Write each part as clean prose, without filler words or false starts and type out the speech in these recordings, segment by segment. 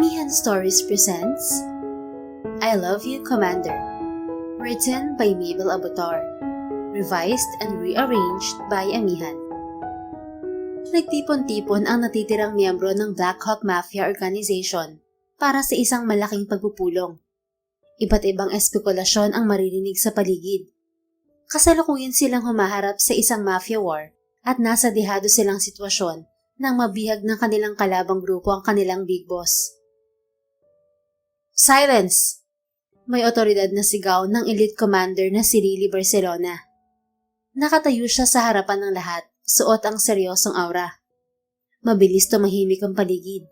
Amihan Stories presents I Love You, Commander. Written by Mabel Abutor. Revised and rearranged by Amihan. Nagtipon-tipon ang natitirang miyembro ng Black Hawk Mafia Organization para sa isang malaking pagpupulong. Iba't ibang espekulasyon ang maririnig sa paligid. Kasalukuyan silang humaharap sa isang mafia war at nasa dehado silang sitwasyon nang mabihag ng kanilang kalabang grupo ang kanilang big boss. Silence! May otoridad na sigaw ng elite commander na si Lily Barcelona. Nakatayo siya sa harapan ng lahat, suot ang seryosong aura. Mabilis tumahimik ang paligid.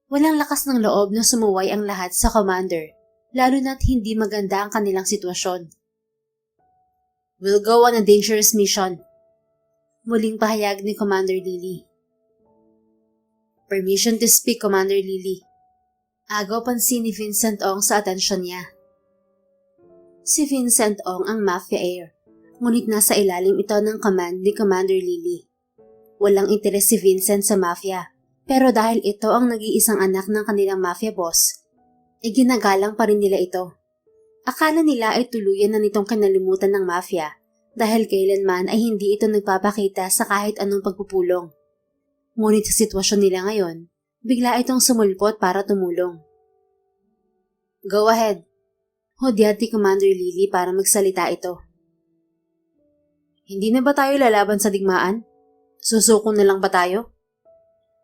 Walang lakas ng loob na sumuway ang lahat sa commander, lalo na't hindi maganda ang kanilang sitwasyon. We'll go on a dangerous mission. Muling pahayag ni Commander Lily. Permission to speak, Commander Lily. Agaw pansin ni Vincent Ong sa atensyon niya. Si Vincent Ong ang mafia heir, ngunit nasa ilalim ito ng command ni Commander Lily. Walang interes si Vincent sa mafia, pero dahil ito ang nag-iisang anak ng kanilang mafia boss, ginagalang pa rin nila ito. Akala nila ay tuluyan na nitong kinalimutan ng mafia dahil kailanman ay hindi ito nagpapakita sa kahit anong pagpupulong. Ngunit sa sitwasyon nila ngayon, bigla itong sumulpot para tumulong. Go ahead. Hudyat ni Commander Lily para magsalita ito. Hindi na ba tayo lalaban sa digmaan? Susuko na lang ba tayo?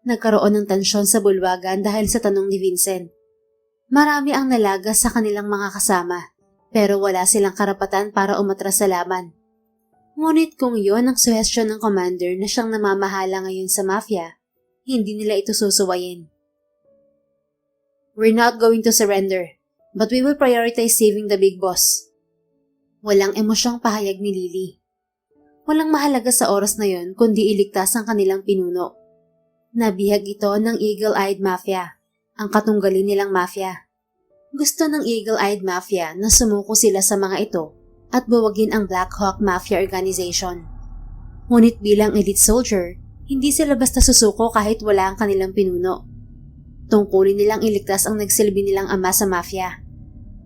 Nagkaroon ng tensyon sa bulwagan dahil sa tanong ni Vincent. Marami ang nalagas sa kanilang mga kasama, pero wala silang karapatan para umatras sa laban. Ngunit kung yon ang suhestyon ng commander na siyang namamahala ngayon sa mafia, hindi nila ito susuwayin. We're not going to surrender, but we will prioritize saving the big boss. Walang emosyong pahayag ni Lily. Walang mahalaga sa oras na yon kundi iligtas ang kanilang pinuno. Nabihag ito ng Eagle-Eyed Mafia, ang katunggali nilang mafia. Gusto ng Eagle-Eyed Mafia na sumuko sila sa mga ito at buwagin ang Black Hawk Mafia Organization. Ngunit bilang elite soldier, hindi sila basta susuko kahit wala ang kanilang pinuno. Tungkulin nilang iligtas ang nagsilbi nilang ama sa mafia.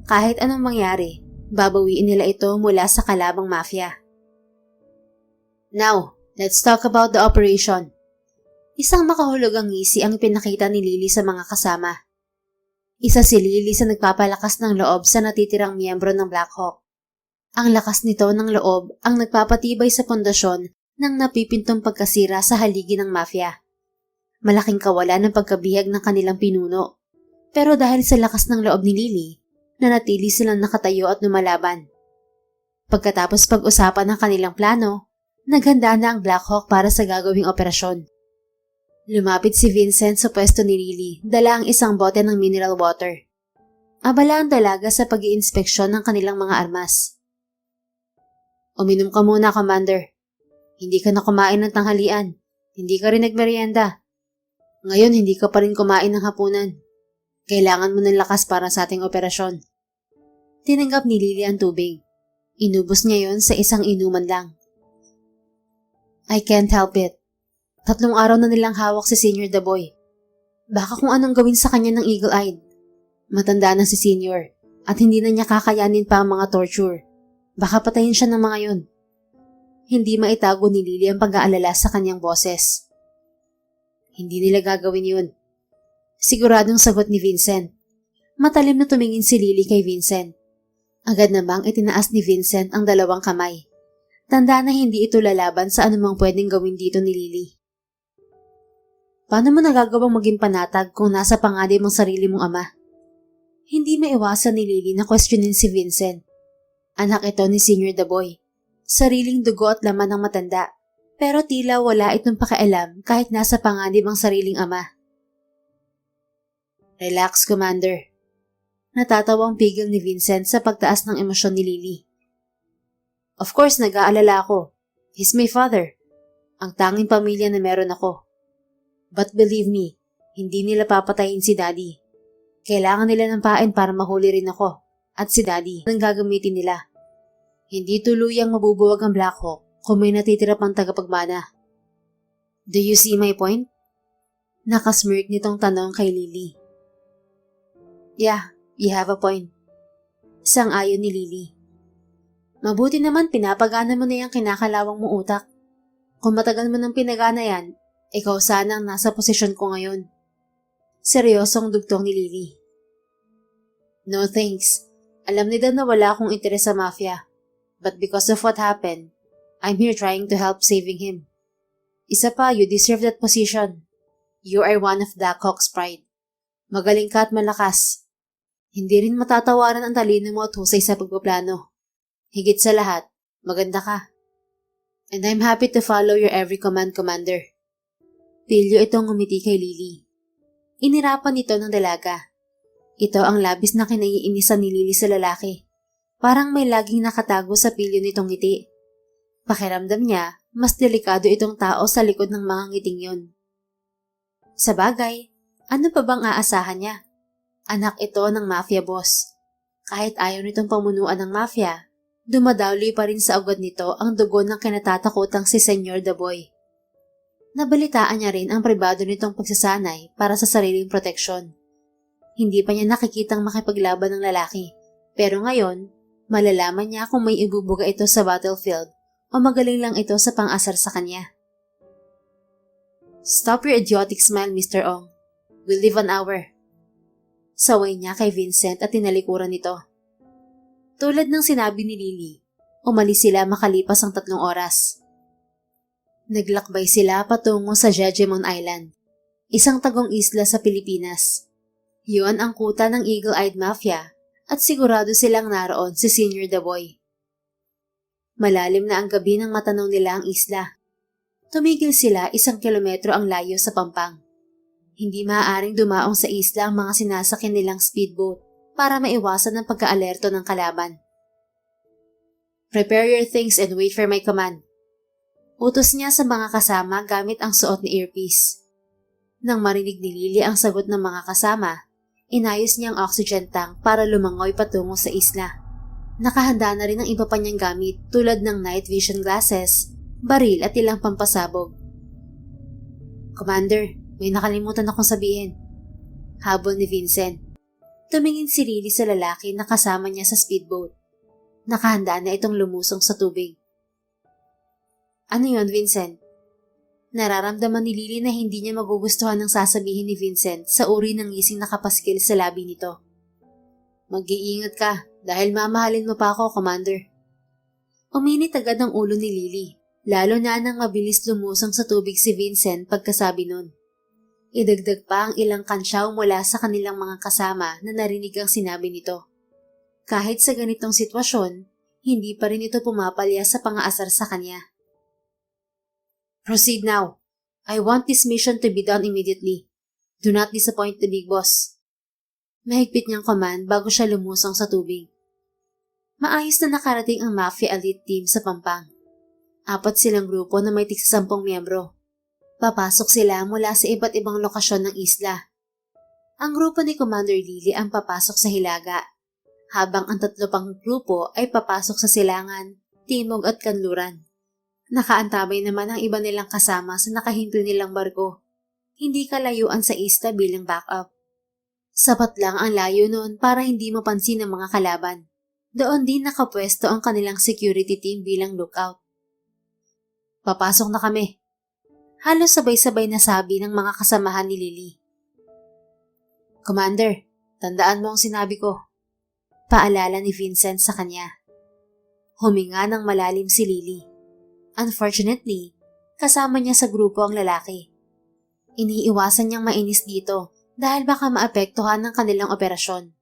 Kahit anong mangyari, babawiin nila ito mula sa kalabang mafia. Now, let's talk about the operation. Isang makahulugang ngisi ang pinakita ni Lily sa mga kasama. Isa si Lily sa nagpapalakas ng loob sa natitirang miyembro ng Black Hawk. Ang lakas nito ng loob ang nagpapatibay sa pundasyon ng napipintong pagkasira sa haligi ng mafia. Malaking kawalan ng pagkabihag ng kanilang pinuno. Pero dahil sa lakas ng loob ni Lily, nanatili silang nakatayo at lumalaban. Pagkatapos pag-usapan ng kanilang plano, naghanda na ang Black Hawk para sa gagawing operasyon. Lumapit si Vincent sa pwesto ni Lily, dala ang isang bote ng mineral water. Abala ang dalaga sa pag-iinspeksyon ng kanilang mga armas. Uminom ka muna, Commander. Hindi ka na kumain ng tanghalian. Hindi ka rin nagmerienda. Ngayon, hindi ka pa rin kumain ng hapunan. Kailangan mo ng lakas para sa ating operasyon. Tinanggap ni Lily ang tubig. Inubos niya yon sa isang inuman lang. I can't help it. 3 araw na nilang hawak si Senior the Boy. Baka kung anong gawin sa kanya ng Eagle-Eyed. Matanda na si Senior at hindi na niya kakayanin pa ang mga torture. Baka patayin siya ng mga yon. Hindi maitago ni Lily ang pag-aalala sa kanyang boses. Hindi nila gagawin yun. Siguradong sagot ni Vincent. Matalim na tumingin si Lily kay Vincent. Agad namang itinaas ni Vincent ang 2 kamay. Tanda na hindi ito lalaban sa anumang pwedeng gawin dito ni Lily. Paano mo nagagawang maging panatag kung nasa panganib ang sarili mong ama? Hindi maiwasan ni Lily na questionin si Vincent. Anak ito ni Senior the Boy. Sariling dugo at laman ng matanda. Pero tila wala itong pakialam kahit nasa panganib ang sariling ama. Relax, Commander. Natatawang pigil ni Vincent sa pagtaas ng emosyon ni Lily. Of course, nag-aalala ako. He's my father. Ang tanging pamilya na meron ako. But believe me, hindi nila papatayin si Daddy. Kailangan nila ng pain para mahuli rin ako. At si Daddy ang gagamitin nila. Hindi tuluyang mabubuwag ang Black Hawk kung may natitira pang tagapagmana. Do you see my point? Nakasmirk nitong tanong kay Lily. Yeah, you have a point. Sang-ayon ni Lily. Mabuti naman pinapagana mo na yung kinakalawang mong utak. Kung matagal mo nang pinagana yan, ikaw sana ang nasa posisyon ko ngayon. Seryosong dugtong ni Lily. No thanks. Alam ni Dan na wala akong interes sa mafia. But because of what happened, I'm here trying to help saving him. Isa pa, you deserve that position. You are one of Black Hawk's pride. Magaling ka at malakas. Hindi rin matatawaran ang talino mo at husay sa pagpaplano. Higit sa lahat, maganda ka. And I'm happy to follow your every command, Commander. Pilyo itong ngumiti kay Lily. Inirapan ito ng dalaga. Ito ang labis na kinaiinisan ni Lily sa lalaki. Parang may laging nakatago sa pilyo nitong ngiti. Pakiramdam niya, mas delikado itong tao sa likod ng mga ngiting yon. Sa bagay, ano pa bang aasahan niya? Anak ito ng mafia boss. Kahit ayaw nitong pamunuan ng mafia, dumadaloy pa rin sa ugat nito ang dugo ng kinatatakotang si Senyor Daboy. Nabalitaan niya rin ang pribado nitong pagsasanay para sa sariling proteksyon. Hindi pa niya nakikitang makipaglaban ng lalaki, pero ngayon, malalaman niya kung may ibubuga ito sa battlefield o magaling lang ito sa pang-asar sa kanya. Stop your idiotic smile, Mr. Ong. We'll live an hour. Saway niya kay Vincent at tinalikuran nito. Tulad ng sinabi ni Lily, umalis sila makalipas ang 3 oras. Naglakbay sila patungo sa Jejemon Island, isang tagong isla sa Pilipinas. Yun ang kuta ng Eagle-Eyed Mafia at sigurado silang naroon si Senior Daboy. Malalim na ang gabi nang matanaw nila ang isla. Tumigil sila 1 kilometro ang layo sa Pampang. Hindi maaaring dumaong sa isla ang mga sinasakyan nilang speedboat para maiwasan ang pagka-alerto ng kalaban. Prepare your things and wait for my command. Utos niya sa mga kasama gamit ang suot ni earpiece. Nang marinig ni Lily ang sagot ng mga kasama, inayos niya ang oxygen tank para lumangoy patungo sa isla. Nakahanda na rin ang iba pa niyang gamit tulad ng night vision glasses, baril at ilang pampasabog. Commander, may nakalimutan akong sabihin. Habol ni Vincent. Tumingin si Lily sa lalaki na kasama niya sa speedboat. Nakahanda na itong lumusong sa tubig. Ano yon, Vincent? Nararamdaman ni Lily na hindi niya magugustuhan ng sasabihin ni Vincent sa uri ng ngising nakapaskil sa labi nito. Mag-iingat ka dahil mamahalin mo pa ako, Commander. Uminit agad ang ulo ni Lily, lalo na nang mabilis lumusong sa tubig si Vincent pagkasabi nun. Idagdag pa ang ilang kansyaw mula sa kanilang mga kasama na narinig ang sinabi nito. Kahit sa ganitong sitwasyon, hindi pa rin ito pumapalya sa pang-aasar sa kanya. Proceed now. I want this mission to be done immediately. Do not disappoint the big boss. Mahigpit niyang command bago siya lumusong sa tubig. Maayos na nakarating ang Mafia Elite Team sa Pampang. 4 silang grupo na may tig-10 miyembro. Papasok sila mula sa iba't ibang lokasyon ng isla. Ang grupo ni Commander Lily ang papasok sa Hilaga, habang ang 3 pang grupo ay papasok sa Silangan, Timog at Kanluran. Nakaantabay naman ang iba nilang kasama sa nakahimpil nilang barko. Hindi kalayuan sa isla bilang backup. Sapat lang ang layo noon para hindi mapansin ng mga kalaban. Doon din nakapwesto ang kanilang security team bilang lookout. Papasok na kami. Halos sabay-sabay na sabi ng mga kasamahan ni Lily. Commander, tandaan mo ang sinabi ko. Paalala ni Vincent sa kanya. Huminga ng malalim si Lily. Unfortunately, kasama niya sa grupo ang lalaki. Iniiwasan niyang mainis dito dahil baka maapektuhan ng kanilang operasyon.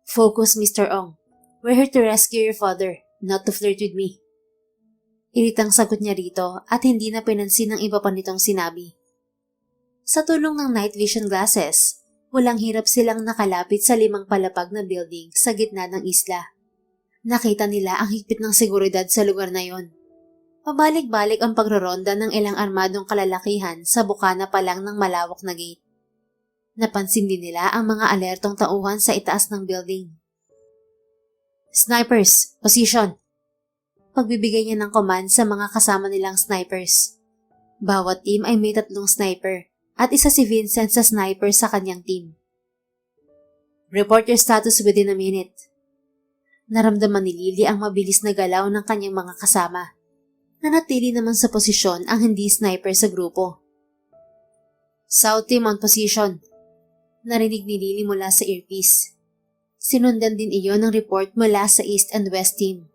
Focus, Mr. Ong. We're here to rescue your father, not to flirt with me. Iritang sagot niya rito at hindi na pinansin ng iba pa nitong sinabi. Sa tulong ng night vision glasses, walang hirap silang nakalapit sa 5 palapag na building sa gitna ng isla. Nakita nila ang higpit ng seguridad sa lugar na yon. Pabalik-balik ang pagroronda ng ilang armadong kalalakihan sa bukana pa lang ng malawak na gate. Napansin din nila ang mga alertong tauhan sa itaas ng building. Snipers, position! Pagbibigay niya ng command sa mga kasama nilang snipers. Bawat team ay may 3 sniper at isa si Vincent sa sniper sa kanyang team. Report your status within a minute. Naramdaman ni Lily ang mabilis na galaw ng kanyang mga kasama. Nanatili naman sa posisyon ang hindi sniper sa grupo. South team on position. Narinig ni Lily mula sa earpiece. Sinundan din iyon ng report mula sa east and west team.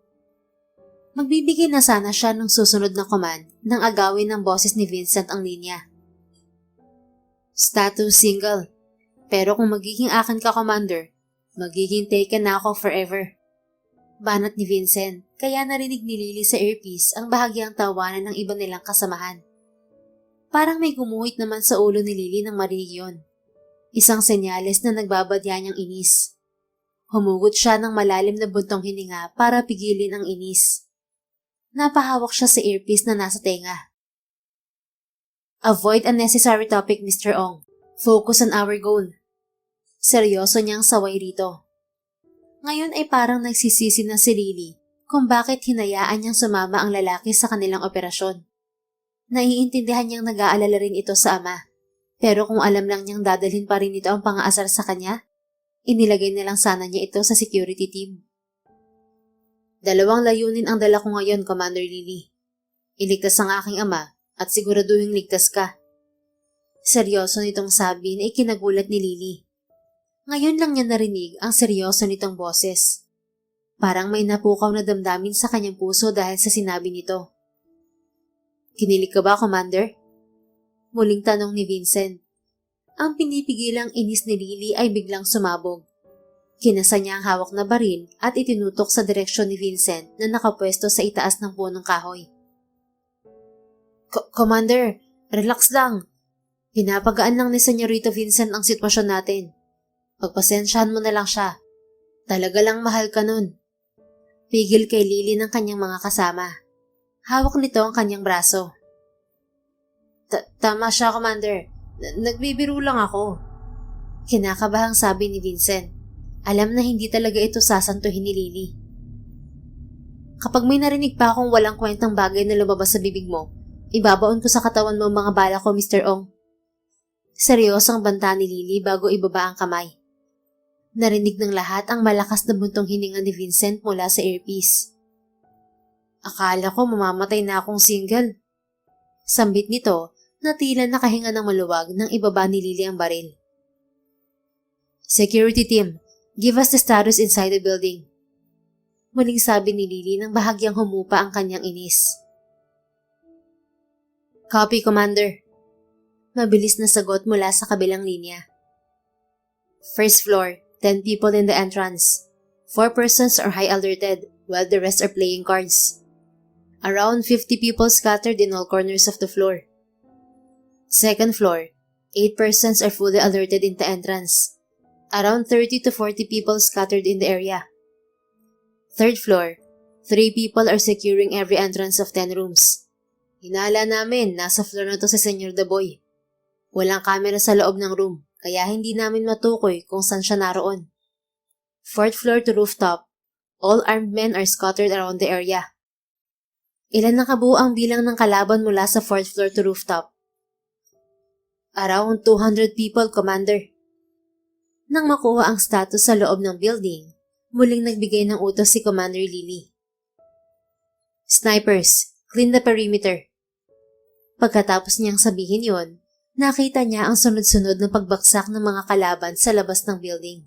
Magbibigay na sana siya ng susunod na command nang agawin ng boses ni Vincent ang linya. Status single. Pero kung magiging akin ka, Commander, magiging taken na ako forever. Banat ni Vincent, kaya narinig ni Lily sa earpiece ang bahagyang tawanan ng iba nilang kasamahan. Parang may gumuhit naman sa ulo ni Lily nang marinig yun. Isang senyales na nagbabadya niyang inis. Humugot siya ng malalim na buntong hininga para pigilin ang inis. Napahawak siya sa earpiece na nasa tenga. Avoid unnecessary topic, Mr. Ong. Focus on our goal. Seryoso niyang saway rito. Ngayon ay parang nagsisisi na si Lily kung bakit hinayaan niyang sumama ang lalaki sa kanilang operasyon. Naiintindihan niyang nag-aalala rin ito sa ama, pero kung alam lang niyang dadalhin pa rin ito ang pang-aasar sa kanya, inilagay na lang sana niya ito sa security team. Dalawang layunin ang dala ko ngayon, Commander Lily. Iligtas ang aking ama at siguraduhin ligtas ka. Seryoso nitong sabi na ikinagulat ni Lily. Ngayon lang niya narinig ang seryoso nitong boses. Parang may napukaw na damdamin sa kanyang puso dahil sa sinabi nito. Kinilig ka ba, Commander? Muling tanong ni Vincent. Ang pinipigilang inis ni Lily ay biglang sumabog. Kinasa niya ang hawak na baril at itinutok sa direksyon ni Vincent na nakapwesto sa itaas ng punong kahoy. Commander, relax lang. Pinapagaan lang ni Senyorito Vincent ang sitwasyon natin. Pagpasensyahan mo na lang siya. Talaga lang mahal ka nun. Pigil kay Lily ng kanyang mga kasama. Hawak nito ang kanyang braso. Tama siya, Commander. Nagbibiro lang ako. Kinakabahang sabi ni Vincent. Alam na hindi talaga ito sasantuhin ni Lily. Kapag may narinig pa akong walang kwentang bagay na lumabas sa bibig mo, ibabaon ko sa katawan mo ang mga bala ko, Mr. Ong. Seryosong banta ni Lily bago ibaba ang kamay. Narinig ng lahat ang malakas na buntong hininga ni Vincent mula sa earpiece. Akala ko mamamatay na akong single. Sambit nito na tila nakahinga ng maluwag nang ibaba ni Lily ang baril. Security team, give us the status inside the building. Muling sabi ni Lily nang bahagyang humupa ang kanyang inis. Copy, Commander. Mabilis na sagot mula sa kabilang linya. First floor, 10 people in the entrance. 4 persons are high alerted, while the rest are playing cards. Around 50 people scattered in all corners of the floor. Second floor, 8 persons are fully alerted in the entrance. Around 30 to 40 people scattered in the area. Third floor, 3 people are securing every entrance of 10 rooms. Hinala namin, nasa floor na to si Senyor Daboy. Walang camera sa loob ng room, kaya hindi namin matukoy kung saan siya naroon. Fourth floor to rooftop, all armed men are scattered around the area. Ilan nakabuo ang bilang ng kalaban mula sa fourth floor to rooftop? Around 200 people, Commander. Nang makuha ang status sa loob ng building, muling nagbigay ng utos si Commander Lily. Snipers, clean the perimeter. Pagkatapos niyang sabihin yon, nakita niya ang sunod-sunod na pagbaksak ng mga kalaban sa labas ng building.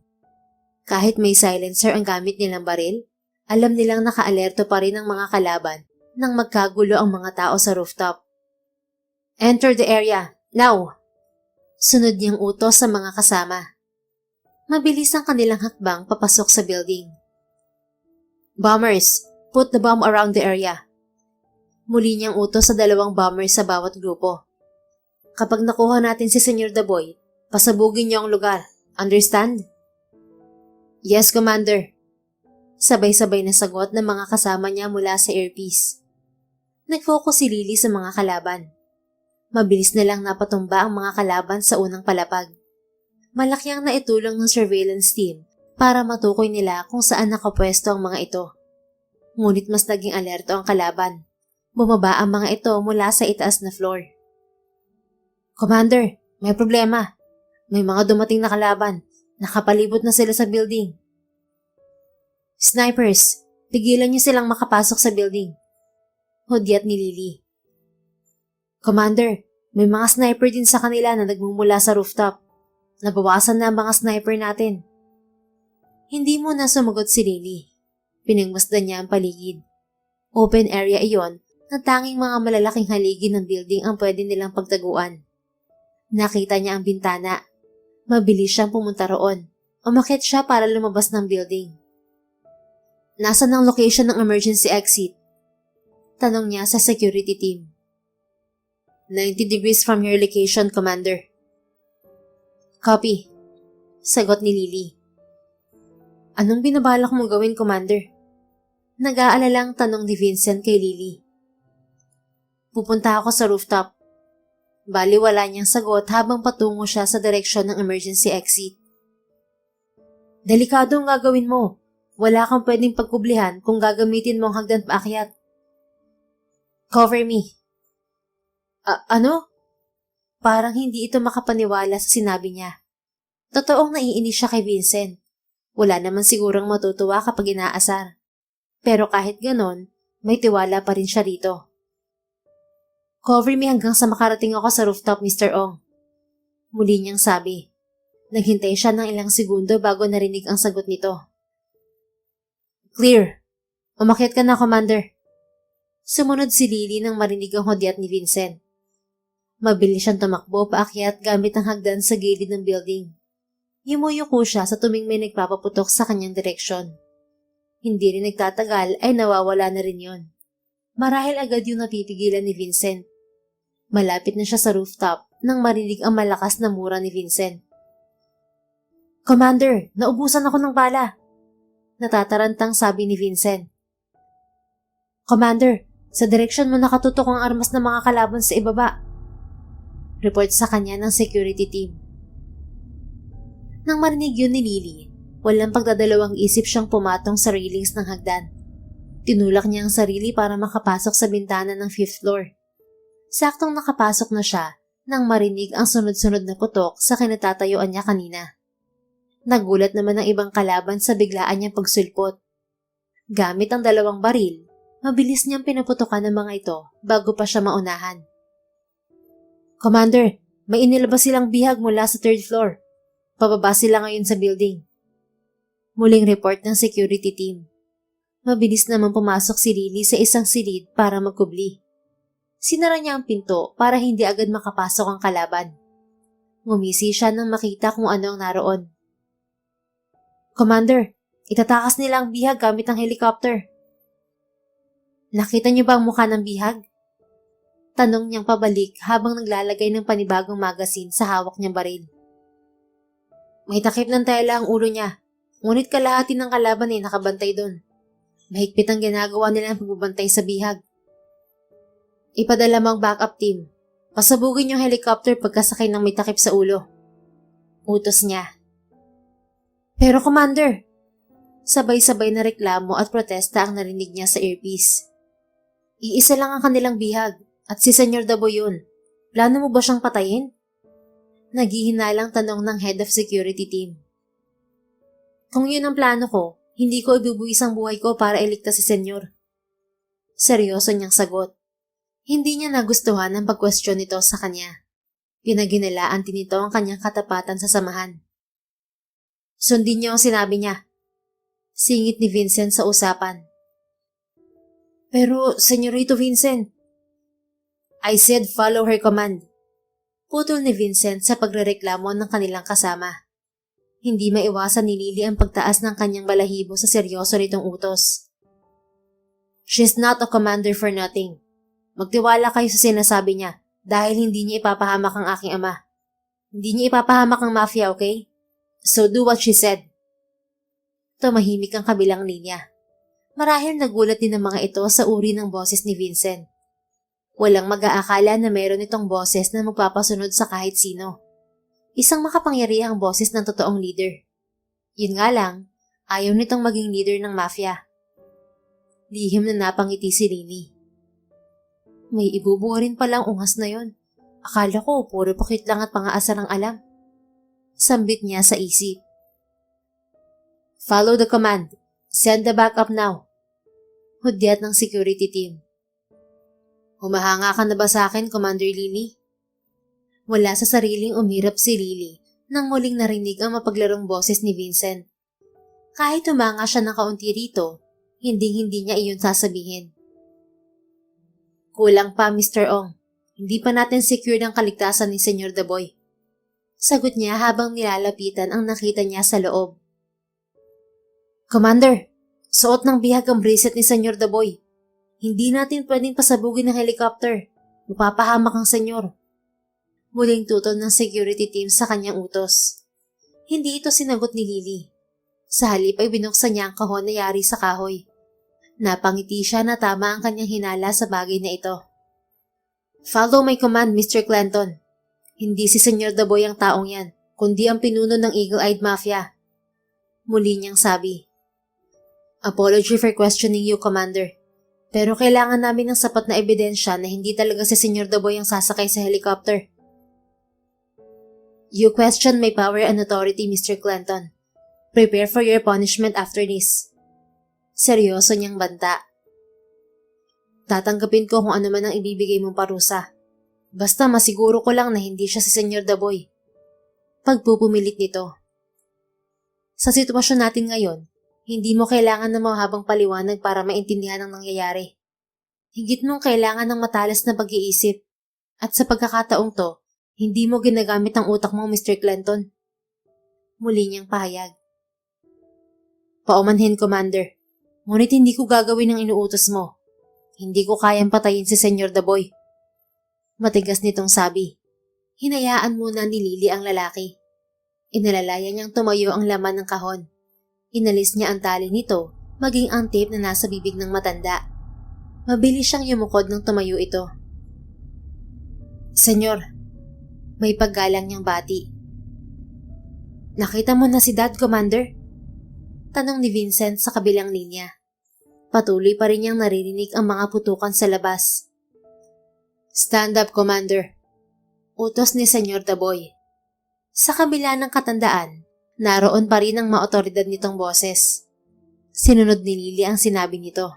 Kahit may silencer ang gamit nilang baril, alam nilang nakaalerto pa rin ang mga kalaban nang magkagulo ang mga tao sa rooftop. Enter the area, now! Sunod niyang utos sa mga kasama. Mabilis ang kanilang hakbang papasok sa building. Bombers, put the bomb around the area. Muli niyang utos sa 2 bombers sa bawat grupo. Kapag nakuha natin si Senyor Daboy, pasabugin niyo ang lugar. Understand? Yes, Commander. Sabay-sabay na sagot ng mga kasama niya mula sa earpiece. Nag-focus si Lily sa mga kalaban. Mabilis na lang napatumba ang mga kalaban sa unang palapag. Malaki ang naitulong ng surveillance team para matukoy nila kung saan nakapwesto ang mga ito. Ngunit mas naging alerto ang kalaban. Bumaba ang mga ito mula sa itaas na floor. Commander, may problema. May mga dumating na kalaban. Nakapalibot na sila sa building. Snipers, pigilan niyo silang makapasok sa building. Hudyat ni Lily. Commander, may mga sniper din sa kanila na nagmumula sa rooftop. Nabawasan na ang mga sniper natin. Hindi mo na sumagot si Lily. Pinagmasdan niya ang paligid. Open area iyon na tanging mga malalaking haligi ng building ang pwede nilang pagtaguan. Nakita niya ang bintana. Mabilis siyang pumunta roon. Umakyat siya para lumabas ng building. Nasaan ang location ng emergency exit? Tanong niya sa security team. 90 degrees from your location, Commander. Copy. Sagot ni Lily. Anong binabalak mong gawin, Commander? Nag-aalalang tanong ni Vincent kay Lily. Pupunta ako sa rooftop. Bali wala niyang sagot habang patungo siya sa direksyon ng emergency exit. Delikado ang gagawin mo. Wala kang pwedeng pagkublihan kung gagamitin mo ang hagdan paakyat. Cover me. Ano? Parang hindi ito makapaniwala sa sinabi niya. Totoong naiinis siya kay Vincent. Wala naman sigurang matutuwa kapag inaasar. Pero kahit ganon, may tiwala pa rin siya rito. Cover me hanggang sa makarating ako sa rooftop, Mr. Ong. Muli niyang sabi. Naghintay siya ng ilang segundo bago narinig ang sagot nito. Clear. Umakyat ka na, Commander. Sumunod si Lily nang marinig ang hudyat ni Vincent. Mabilis siyang tumakbo paakyat gamit ang hagdan sa gilid ng building. Yumuyuko siya sa tuming may nagpapaputok sa kanyang direksyon. Hindi rin nagtatagal ay nawawala na rin yon. Marahil agad yung napipigilan ni Vincent. Malapit na siya sa rooftop nang marinig ang malakas na mura ni Vincent. Commander, naubusan ako ng bala. Natatarantang sabi ni Vincent. Commander, sa direksyon mo nakatutok ang armas ng mga kalaban sa ibaba. Report sa kanya ng security team. Nang marinig yun ni Lily, walang pagdadalawang isip siyang pumatong sa railings ng hagdan. Tinulak niya ang sarili para makapasok sa bintana ng 5th floor. Saktong nakapasok na siya nang marinig ang sunod-sunod na putok sa kinatatayuan niya kanina. Nagulat naman ang ibang kalaban sa biglaan niyang pagsulpot. Gamit ang 2 baril, mabilis niyang pinaputokan ng mga ito bago pa siya maunahan. Commander, may inilabas silang bihag mula sa 3rd floor. Pababa sila ngayon sa building. Muling report ng security team. Mabilis naman pumasok si Lily sa isang silid para magkubli. Sinara niya ang pinto para hindi agad makapasok ang kalaban. Ngumisi siya nang makita kung ano ang naroon. Commander, itatakas nila ang bihag gamit ang helicopter. Nakita niyo ba ang mukha ng bihag? Tanong niyang pabalik habang naglalagay ng panibagong magasin sa hawak niyang baril. May takip ng tela ang ulo niya, ngunit kalahati ng kalaban ay nakabantay doon. Mahigpit ang ginagawa nila ng pagbubantay sa bihag. Ipadala mo ang backup team. Pasabugin yung helicopter pagkasakay ng may takip sa ulo. Utos niya. Pero Commander, sabay-sabay na reklamo at protesta ang narinig niya sa earpiece. Iisa lang ang kanilang bihag at si Senyor Dabo yun. Plano mo ba siyang patayin? Naghihinalang tanong ng head of security team. Kung yun ang plano ko, hindi ko ibubuwis ang buhay ko para iligtas si Senyor. Seryoso niyang sagot. Hindi niya nagustuhan ang pag-question nito sa kanya. Pinaginilaan din nito ang kanyang katapatan sa samahan. Sundin niyo ang sinabi niya. Singit ni Vincent sa usapan. Pero, Senyorito Vincent. I said follow her command. Putol ni Vincent sa pagrereklamo ng kanilang kasama. Hindi maiwasan ni Lily ang pagtaas ng kanyang balahibo sa seryoso nitong utos. She's not a commander for nothing. Magtiwala kayo sa sinasabi niya dahil hindi niya ipapahamak ang aking ama. Hindi niya ipapahamak ang mafia, okay? So do what she said. Tumahimik ang kabilang linya. Marahil nagulat din ng mga ito sa uri ng boses ni Vincent. Walang mag-aakala na mayroon itong boses na magpapasunod sa kahit sino. Isang makapangyarihang boses ng totoong leader. Yun nga lang, ayaw nitong maging leader ng mafia. Lihim na napangiti si Lily. May ibubuo rin palang ungas na yon. Akala ko puro pakit lang at pangaasar ang alam. Sambit niya sa isip. Follow the command. Send the backup now. Hudyat ng security team. Humahanga ka na ba sa akin, Commander Lily? Wala sa sariling umirap si Lily nang muling narinig ang mapaglarong boses ni Vincent. Kahit humanga siya ng kaunti rito, hindi niya iyon sasabihin. Kulang pa, Mr. Ong. Hindi pa natin secure ang kaligtasan ni Senyor Daboy. Sagot niya habang nilalapitan ang nakita niya sa loob. Commander, suot ng bihag ang bracelet ni Senyor Daboy. Hindi natin pwedeng pasabugin ng helicopter. Mapapahamak ang senyor. Muling tutol ng security team sa kanyang utos. Hindi ito sinagot ni Lily. Sa halip ay binuksan niya ang kahon na yari sa kahoy. Napangiti siya na tama ang kanyang hinala sa bagay na ito. Follow my command, Mr. Clanton. Hindi si Senyor Daboy ang taong yan, kundi ang pinuno ng Eagle-Eyed Mafia. Muli niyang sabi. Apology for questioning you, Commander. Pero kailangan namin ng sapat na ebidensya na hindi talaga si Senyor Daboy ang sasakay sa helicopter. You question my power and authority, Mr. Clanton. Prepare for your punishment after this. Seryoso niyang banta. Tatanggapin ko kung ano man ang ibibigay mong parusa. Basta masiguro ko lang na hindi siya si Senyor Daboy. Pagpupumilit nito. Sa sitwasyon natin ngayon, hindi mo kailangan ng mahabang paliwanag para maintindihan ang nangyayari. Higit mong kailangan ng matalas na pag-iisip. At sa pagkakataong to, hindi mo ginagamit ang utak mo, Mr. Clanton. Muli niyang pahayag. Paumanhin, Commander. Ngunit hindi ko gagawin ang inuutos mo. Hindi ko kayang patayin si Senyor Daboy. Matigas nitong sabi. Hinayaan muna ni Lily ang lalaki. Inalalaya niyang tumayo ang laman ng kahon. Inalis niya ang tali nito, maging ang tape na nasa bibig ng matanda. Mabilis siyang yumukod nang tumayo ito. Senyor, may paggalang niyang bati. Nakita mo na si Dad, Commander? Tanong ni Vincent sa kabilang linya. Patuloy pa rin niyang naririnig ang mga putukan sa labas. Stand up, Commander. Utos ni Senyor Daboy. Sa kabila ng katandaan, naroon pa rin ang mga otoridad nitong boses. Sinunod ni Lily ang sinabi nito.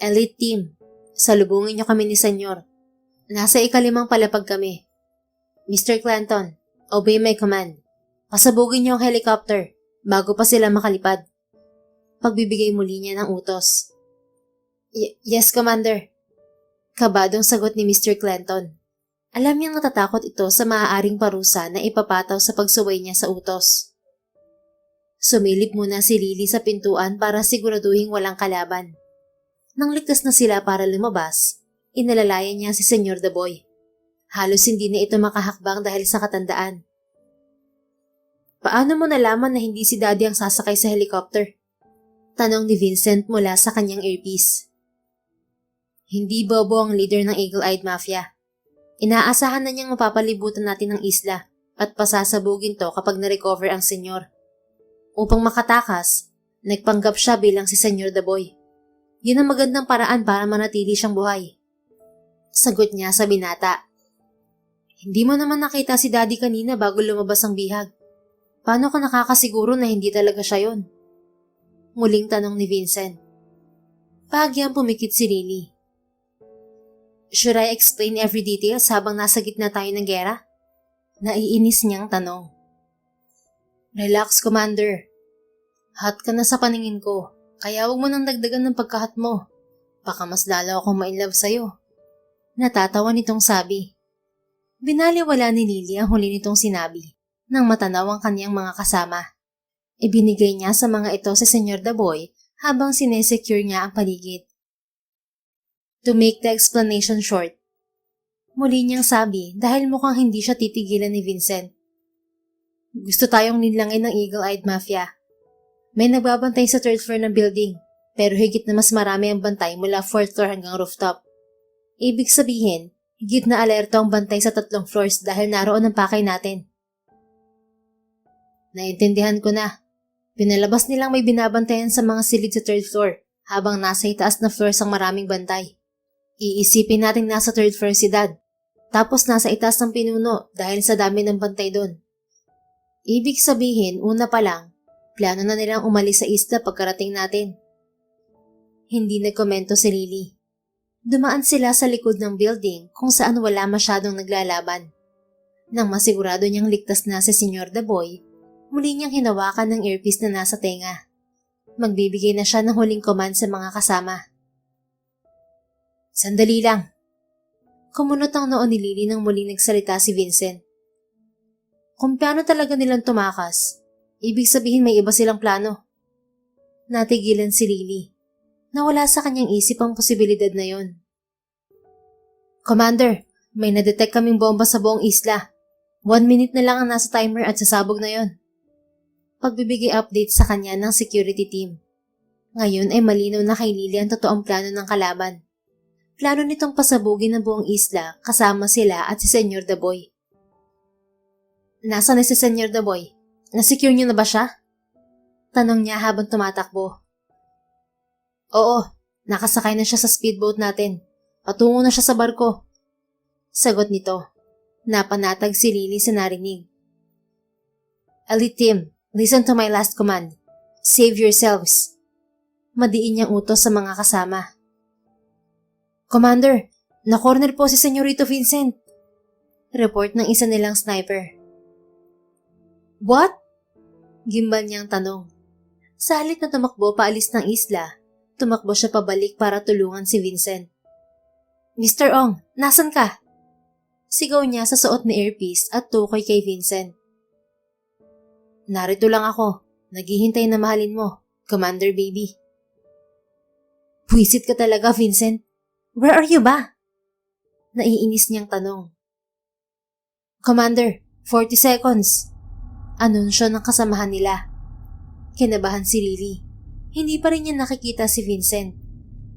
Elite team, salubungin niyo kami ni Senyor. Nasa ikalimang palapag kami. Mr. Clanton, obey my command. Pasabugin niyo ang helicopter bago pa sila makalipad. Pagbibigay muli niya ng utos. Yes, Commander. Kabadong sagot ni Mr. Clanton. Alam niyang natatakot ito sa maaaring parusa na ipapataw sa pagsuway niya sa utos. Sumilip muna si Lily sa pintuan para siguraduhin walang kalaban. Nang ligtas na sila para lumabas, inalalayan niya si Senyor Daboy. Halos hindi na ito makahakbang dahil sa katandaan. Paano mo nalaman na hindi si Daddy ang sasakay sa helicopter? Tanong ni Vincent mula sa kanyang earpiece. Hindi bobo ang leader ng Eagle-Eyed Mafia. Inaasahan na niyang mapapalibutan natin ang isla at pasasabugin to kapag na-recover ang senyor. Upang makatakas, nagpanggap siya bilang si Senyor Daboy. Yun ang magandang paraan para manatili siyang buhay. Sagot niya sa binata. Hindi mo naman nakita si Daddy kanina bago lumabas ang bihag. Paano ka nakakasiguro na hindi talaga siya yun? Muling tanong ni Vincent. Bahagyang pumikit si Lily. Should I explain every details habang nasa gitna tayo ng gera? Naiinis niyang tanong. Relax, Commander. Hot ka na sa paningin ko, kaya huwag mo nang dagdagan ng pagkahat mo. Baka mas lalo akong ma-inlove sa'yo. Natatawa nitong sabi. Binaliwala ni Lily ang huli nitong sinabi nang matanaw ang kaniyang mga kasama. Ibinigay niya sa mga ito si Senyor Daboy habang sinesecure niya ang paligid. To make the explanation short, muli niyang sabi dahil mukhang hindi siya titigilan ni Vincent. Gusto tayong nilangin ng Eagle-Eyed Mafia. May nagbabantay sa 3rd floor ng building, pero higit na mas marami ang bantay mula 4th floor hanggang rooftop. Ibig sabihin, higit na alerto ang bantay sa 3 floors dahil naroon ang pakay natin. Naintindihan ko na. Pinalabas nilang may binabantayan sa mga silid sa 3rd floor habang nasa itaas na floors ang maraming bantay. Iisipin natin nasa 3rd floor si Dad, tapos nasa itaas ng pinuno dahil sa dami ng bantay doon. Ibig sabihin, una pa lang, Plano na nilang umalis sa isla pagkarating natin. Hindi nagkomento si Lily. Dumaan sila sa likod ng building kung saan wala masyadong naglalaban. Nang masigurado niyang ligtas na si Senyor Daboy, muli niyang hinawakan ng earpiece na nasa tenga. Magbibigay na siya ng huling command sa mga kasama. Sandali lang. Kumunot ang noo ni Lily nang muling nagsalita si Vincent. Kung plano talaga nilang tumakas, ibig sabihin may iba silang plano. Natigilan si Lily. Nawala sa kanyang isip ang posibilidad na yon. Commander, may nadetect kaming bomba sa buong isla. 1 minute na lang ang nasa timer at sasabog na yon. Pagbibigay update sa kanya ng security team. Ngayon ay malinaw na kay Lily ang totoong plano ng kalaban. Plano nitong pasabugin ang buong isla kasama sila at si Senyor Daboy. Nasaan na si Senyor Daboy? Nasecure niyo na ba siya? Tanong niya habang tumatakbo. Oo, nakasakay na siya sa speedboat natin. Patungo na siya sa barko. Sagot nito. Napanatag si Lily sa narinig. Elite team, listen to my last command. Save yourselves. Madiin niyang utos sa mga kasama. Commander, na-corner po si Senyorito Vincent. Report ng isa nilang sniper. What? Gimbal niyang tanong. Sa halip na tumakbo paalis ng isla, tumakbo siya pabalik para tulungan si Vincent. Mr. Ong, nasan ka? Sigaw niya sa suot na earpiece at tukoy kay Vincent. Narito lang ako. Naghihintay na mahalin mo, Commander baby. Buwisit ka talaga, Vincent. Where are you ba? Naiinis niyang tanong. Commander, 40 seconds. Anunsyo ng kasamahan nila. Kinabahan si Lily. Hindi pa rin niya nakikita si Vincent.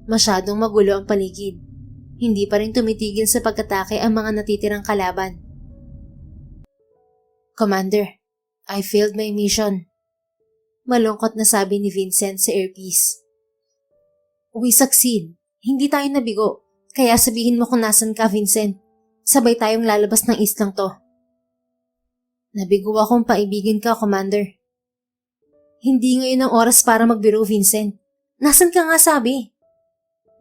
Masyadong magulo ang paligid. Hindi pa rin tumitigil sa pagkatake ang mga natitirang kalaban. Commander, I failed my mission. Malungkot na sabi ni Vincent sa earpiece. We succeed. Hindi tayo nabigo. Kaya sabihin mo kung nasan ka, Vincent. Sabay tayong lalabas ng islang to. Nabigo akong paibigin ka, Commander. Hindi ngayon ang oras para magbiro, Vincent. Nasan ka nga sabi?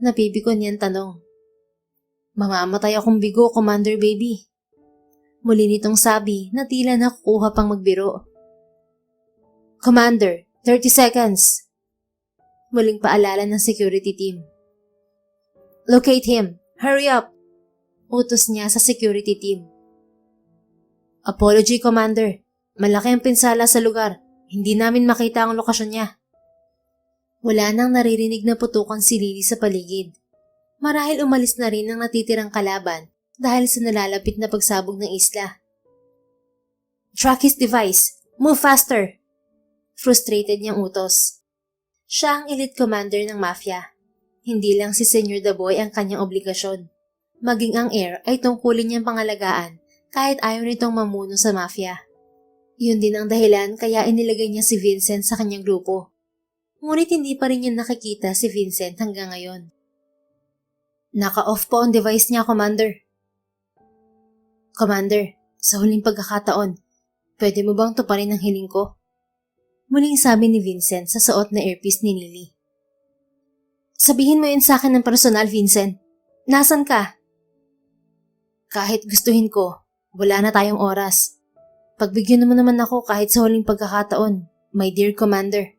Napipikon niyang tanong. Mamamatay akong bigo, Commander baby. Muli nitong sabi na tila nakukuha pang magbiro. Commander, 30 seconds. Muling paalala ng security team. Locate him. Hurry up. Utos niya sa security team. Apology, Commander. Malaki ang pinsala sa lugar. Hindi namin makita ang lokasyon niya. Wala nang naririnig na putukan si Lily sa paligid. Marahil umalis na rin ang natitirang kalaban dahil sa nalalapit na pagsabog ng isla. Track his device. Move faster. Frustrated niyang utos. Siya ang elite commander ng mafia. Hindi lang si Senyor Daboy ang kanyang obligasyon. Maging ang heir ay tungkulin niyang pangalagaan kahit ayaw nitong mamuno sa mafia. Yun din ang dahilan kaya inilagay niya si Vincent sa kanyang grupo. Ngunit hindi pa rin niya nakikita si Vincent hanggang ngayon. Naka-off po ang device niya, Commander. Commander, sa huling pagkakataon, pwede mo bang tuparin ang hiling ko? Muling sabi ni Vincent sa suot na earpiece ni Lily. Sabihin mo yun sa akin ng personal, Vincent. Nasaan ka? Kahit gustuhin ko, wala na tayong oras. Pagbigyan mo naman ako kahit sa huling pagkakataon, my dear Commander.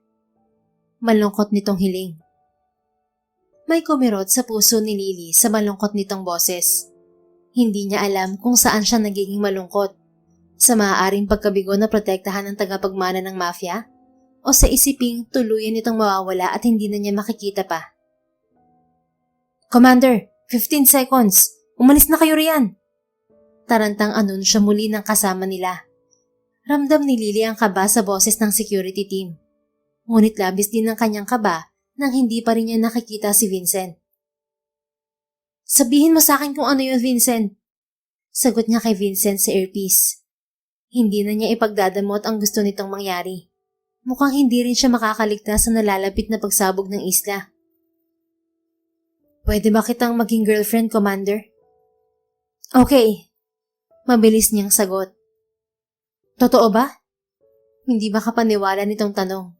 Malungkot nitong hiling. May kumirot sa puso ni Lily sa malungkot nitong boses. Hindi niya alam kung saan siya nagiging malungkot. Sa maaaring pagkabigo na protektahan ng tagapagmana ng mafia? O sa isiping tuluyan nitong mawawala at hindi na niya makikita pa? Commander, 15 seconds. Umalis na kayo riyan. Tarantang anunsyo muli ng kasama nila. Ramdam ni Lily ang kaba sa boses ng security team. Ngunit labis din ang kanyang kaba nang hindi pa rin niya nakikita si Vincent. Sabihin mo sa akin kung ano yun, Vincent. Sagot niya kay Vincent sa earpiece. Hindi na niya ipagdadamot ang gusto nitong mangyari. Mukhang hindi rin siya makakaligtas sa nalalapit na pagsabog ng isla. Pwede ba kitang maging girlfriend, Commander? Okay. Mabilis niyang sagot. Totoo ba? Hindi makapaniwala nitong tanong.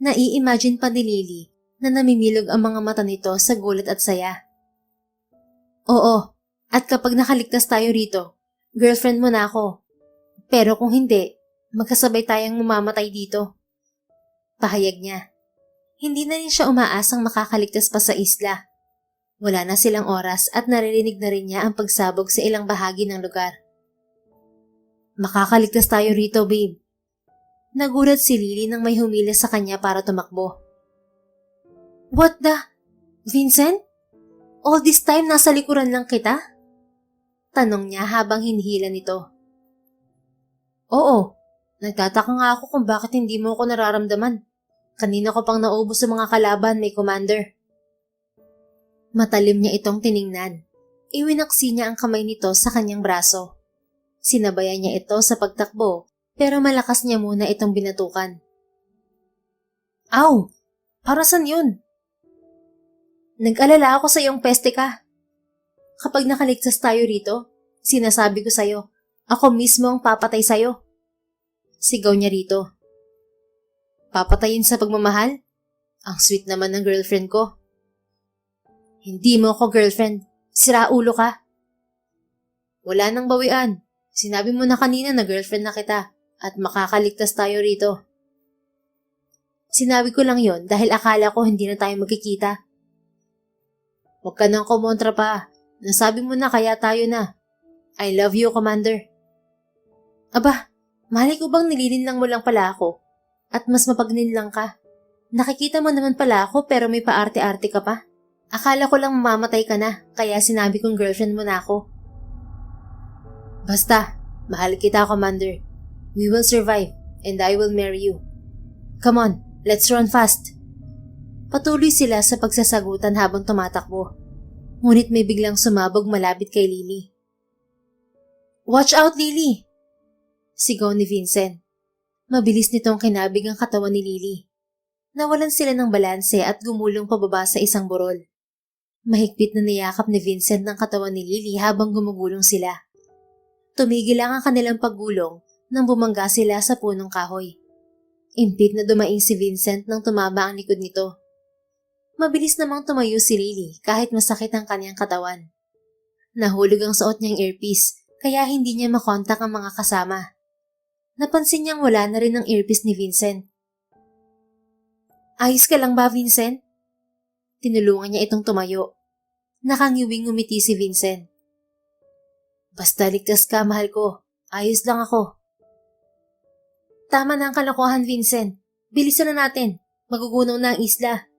Nai-imagine pa ni Lily na namimilog ang mga mata nito sa gulat at saya. Oo, at kapag nakaligtas tayo rito, girlfriend mo na ako. Pero kung hindi, magkasabay tayong mamamatay dito. Pahayag niya. Hindi na rin siya umaasang makakaligtas pa sa isla. Wala na silang oras at naririnig na rin niya ang pagsabog sa ilang bahagi ng lugar. Makakaligtas tayo rito, babe. Nagulat si Lily nang may humila sa kanya para tumakbo. What the? Vincent? All this time nasa likuran lang kita? Tanong niya habang hinihila nito. Oo, nagtataka nga ako kung bakit hindi mo ako nararamdaman. Kanina ko pang naubos sa mga kalaban, may commander. Matalim niya itong tiningnan. Iwinaksi niya ang kamay nito sa kanyang braso. Sinabayan niya ito sa pagtakbo, pero malakas niya muna itong binatukan. Aw! Para saan yun? Nag-alala ako sa iyong peste ka. Kapag nakaligtas tayo rito, sinasabi ko sa'yo, ako mismo ang papatay sa'yo. Sigaw niya rito. Papatayin sa pagmamahal? Ang sweet naman ng girlfriend ko. Hindi mo ako girlfriend. Sira ulo ka. Wala nang bawian. Sinabi mo na kanina na girlfriend na kita at makakaligtas tayo rito. Sinabi ko lang yon dahil akala ko hindi na tayo magkikita. Huwag ka nang kumontra pa. Nasabi mo na kaya tayo na. I love you, Commander. Aba, malay ko bang nililinlang mo lang pala ako? At mas mapagninlang ka? Nakikita mo naman pala ako pero may paarte-arte ka pa? Akala ko lang mamamatay ka na, kaya sinabi kong girlfriend mo na ako. Basta, mahal kita, Commander. We will survive, and I will marry you. Come on, let's run fast. Patuloy sila sa pagsasagutan habang tumatakbo. Ngunit may biglang sumabog malapit kay Lily. Watch out, Lily! Sigaw ni Vincent. Mabilis nitong kinabig ang katawan ni Lily. Nawalan sila ng balanse at gumulong pababa sa isang burol. Mahigpit na niyakap ni Vincent ng katawan ni Lily habang gumugulong sila. Tumigil lang ang kanilang paggulong nang bumangga sila sa punong kahoy. Impit na dumaing si Vincent nang tumama ang likod nito. Mabilis namang tumayo si Lily kahit masakit ang kanyang katawan. Nahulog ang suot niyang earpiece kaya hindi niya makontak ang mga kasama. Napansin niyang wala na rin ang earpiece ni Vincent. Ayos ka lang ba, Vincent? Tinulungan niya itong tumayo. Nakangiwing ngumiti si Vincent. Basta ligtas ka, mahal ko. Ayos lang ako. Tama na ang kalokohan, Vincent. Bilisan na natin. Magugunaw na ang isla.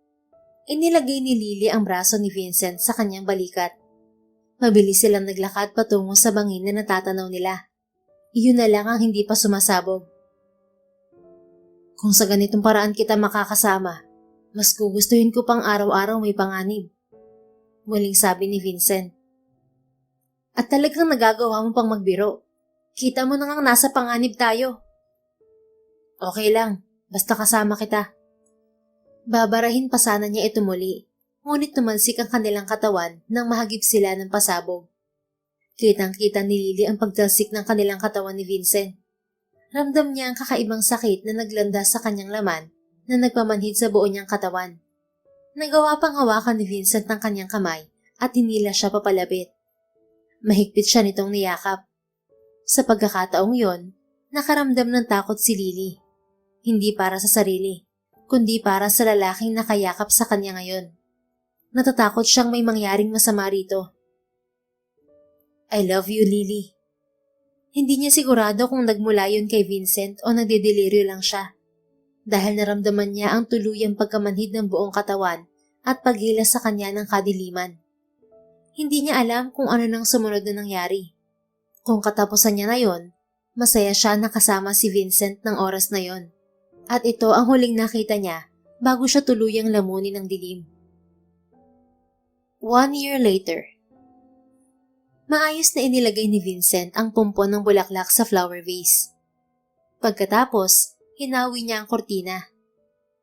Inilagay ni Lily ang braso ni Vincent sa kanyang balikat. Mabilis silang naglakad patungo sa bangin na natatanaw nila. Iyon na lang ang hindi pa sumasabog. Kung sa ganitong paraan kita makakasama, mas gugustuhin ko pang araw-araw may panganib. Muling sabi ni Vincent. At talagang nagagawa mo pang magbiro. Kita mo na ngang nasa panganib tayo. Okay lang, basta kasama kita. Babarahin pa sana niya ito muli, ngunit tumansik ang kanilang katawan nang mahagip sila ng pasabog. Kitang-kita ni Lily ang pagtalsik ng kanilang katawan ni Vincent. Ramdam niya ang kakaibang sakit na naglanda sa kanyang laman na nagpamanhid sa buo niyang katawan. Nagawa pang hawakan ni Vincent ng kanyang kamay at hinila siya papalapit. Mahigpit siya nitong niyakap. Sa pagkakataong yon, nakaramdam ng takot si Lily. Hindi para sa sarili, kundi para sa lalaking nakayakap sa kanya ngayon. Natatakot siyang may mangyaring masama rito. I love you, Lily. Hindi niya sigurado kung nagmula yun kay Vincent o nagdedeliryo lang siya. Dahil naramdaman niya ang tuluyang pagkamanhid ng buong katawan at paghila sa kanya ng kadiliman. Hindi niya alam kung ano nang sumunod na nangyari. Kung katapusan niya na yon, masaya siya na kasama si Vincent ng oras na yon. At ito ang huling nakita niya bago siya tuluyang lamunin ng dilim. 1 year later. Maayos na inilagay ni Vincent ang pumpon ng bulaklak sa flower vase. Pagkatapos, hinawi niya ang kortina.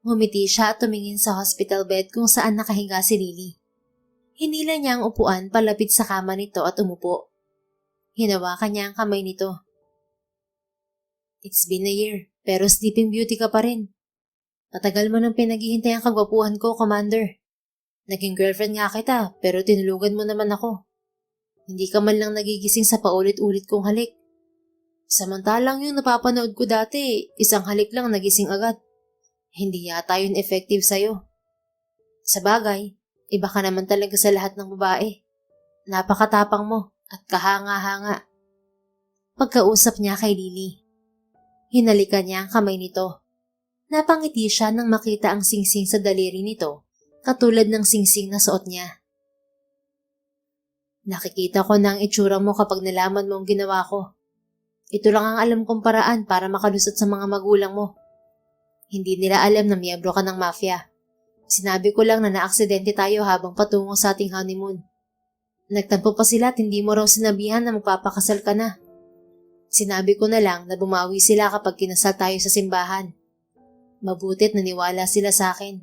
Ngumiti siya at tumingin sa hospital bed kung saan nakahiga si Lily. Hinila niya ang upuan palapit sa kama nito at umupo. Hinawakan niya ang kamay nito. It's been a year, pero Sleeping Beauty ka pa rin. Matagal mo nang pinaghihintay ang kagwapuhan ko, Commander. Naging girlfriend nga kita, pero tinulugan mo naman ako. Hindi ka man lang nagigising sa paulit-ulit kong halik. Samantalang yung napapanood ko dati, isang halik lang nagising agad. Hindi yata yun effective sa'yo. Sa bagay, iba ka naman talaga sa lahat ng babae. Napakatapang mo at kahanga-hanga. Pagkausap niya kay Lily. Hinalikan niya ang kamay nito. Napangiti siya nang makita ang singsing sa daliri nito, katulad ng singsing na suot niya. Nakikita ko na ang itsura mo kapag nalaman mo ang ginawa ko. Ito lang ang alam kong paraan para makalusot sa mga magulang mo. Hindi nila alam na miyembro ka ng mafia. Sinabi ko lang na naaksidente tayo habang patungo sa ating honeymoon. Nagtampo pa sila at hindi mo raw sinabihan na magpapakasal ka na. Sinabi ko na lang na bumawi sila kapag kinasal tayo sa simbahan. Mabuti't naniwala sila sa akin.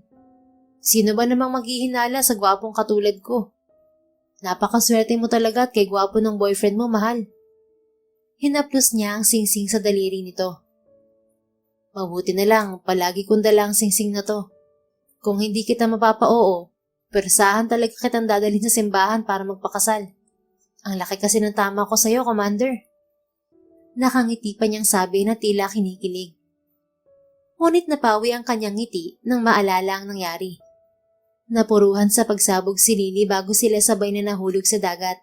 Sino ba namang maghihinala sa gwapong katulad ko? Napakaswerte mo talaga at kay gwapo ng boyfriend mo, mahal. Hinaplos niya ang singsing sa daliri nito. Mabuti na lang, palagi kong dala ang singsing na to. Kung hindi kita mapapa-oo, persahan talaga kitang dadalhin sa simbahan para magpakasal. Ang laki kasi ng tama ko sa'yo, Commander. Nakangiti pa niyang sabi na tila kinikilig. Ngunit napawi ang kanyang ngiti nang maalala ang nangyari. Napuruhan sa pagsabog si Lily bago sila sabay na nahulog sa dagat.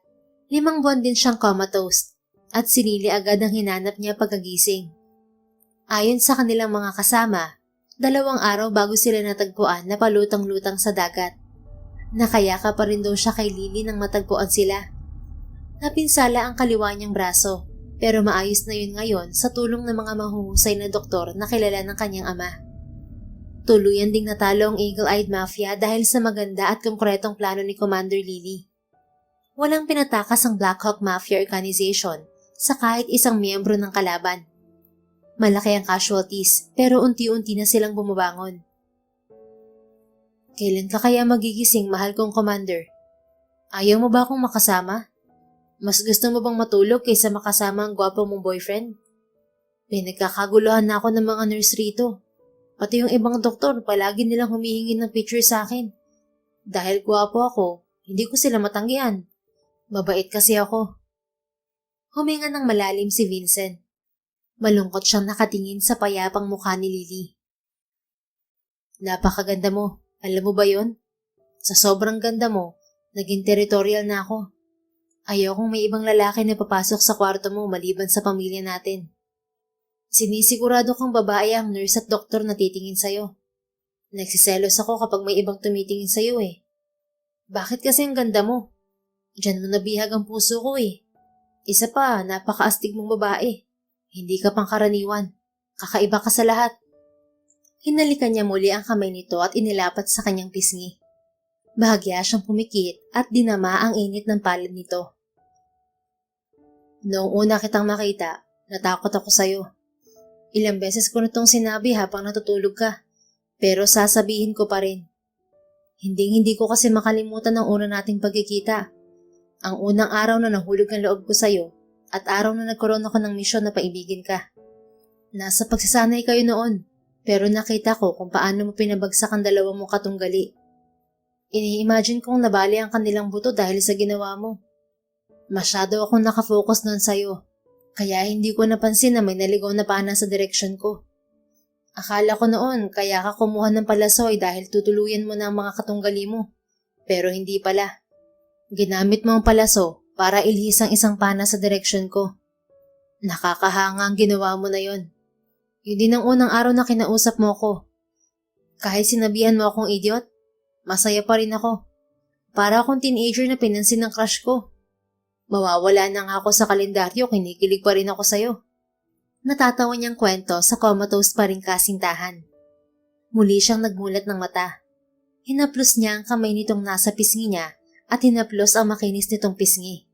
5 buwan din siyang comatose at si Lily agad ang hinanap niya pagkagising. Ayon sa kanilang mga kasama, 2 araw bago sila natagpuan na palutang-lutang sa dagat. Nakayaka pa rin daw siya kay Lily nang matagpuan sila. Napinsala ang kaliwa niyang braso, pero maayos na yun ngayon sa tulong ng mga mahuhusay na doktor na kilala ng kanyang ama. Tuluyan ding natalo ang Eagle-Eyed Mafia dahil sa maganda at konkretong plano ni Commander Lily. Walang pinatakas ang Black Hawk Mafia Organization sa kahit isang miyembro ng kalaban. Malaki ang casualties pero unti-unti na silang bumabangon. Kailan ka kaya magigising, mahal kong Commander? Ayaw mo ba akong makasama? Mas gusto mo bang matulog kaysa makasama ang gwapo mong boyfriend? Pinagkakaguluhan na ako ng mga nurse rito. Pati yung ibang doktor palagi nilang humihingi ng picture sa akin. Dahil gwapo ako, hindi ko sila matanggihan. Mabait kasi ako. Huminga ng malalim si Vincent. Malungkot siyang nakatingin sa payapang mukha ni Lily. Napakaganda mo. Alam mo ba yon? Sa sobrang ganda mo, naging territorial na ako. Ayokong may ibang lalaki na papasok sa kwarto mo maliban sa pamilya natin. Sinisigurado kang babae ang nurse at doktor na titingin sa'yo. Nagsiselos ako kapag may ibang tumitingin sa'yo eh. Bakit kasi ang ganda mo? Diyan mo nabihag ang puso ko eh. Isa pa, napakaastig mong babae. Hindi ka pangkaraniwan. Kakaiba ka sa lahat. Hinalikan niya muli ang kamay nito at inilapat sa kanyang pisngi. Bahagya siyang pumikit at dinama ang init ng palad nito. Noong una kitang makita, natakot ako sa'yo. Ilang beses ko nitong sinabi habang natutulog ka, pero sasabihin ko pa rin. Hindi ko kasi makalimutan ang una nating pagkikita. Ang unang araw na nahulog ang loob ko sa'yo at araw na nagkaroon ako ng misyon na paibigin ka. Nasa pagsasanay kayo noon, pero nakita ko kung paano mo pinabagsak ang 2 mong katunggali. Ini-imagine kong nabali ang kanilang buto dahil sa ginawa mo. Masyado akong nakafocus noon sa'yo, kaya hindi ko napansin na may naligaw na pana sa direksyon ko. Akala ko noon kaya ka kumuha ng palasoy dahil tutuluyan mo na ang mga katunggali mo, pero hindi pala. Ginamit mo ang palaso para ilhis ang isang pana sa direksyon ko. Nakakahanga ang ginawa mo na yon. Yun din ang unang araw na kinausap mo ko. Kahit sinabihan mo akong idiot, masaya pa rin ako. Para akong teenager na pinansin ng crush ko. Mawawala na nga ako sa kalendaryo, kinikilig pa rin ako sa'yo. Natatawa niyang kwento sa comatose pa rin kasintahan. Muli siyang nagmulat ng mata. Hinaplos niya ang kamay nitong nasa pisngi niya at hinaplos ang makinis nitong pisngi.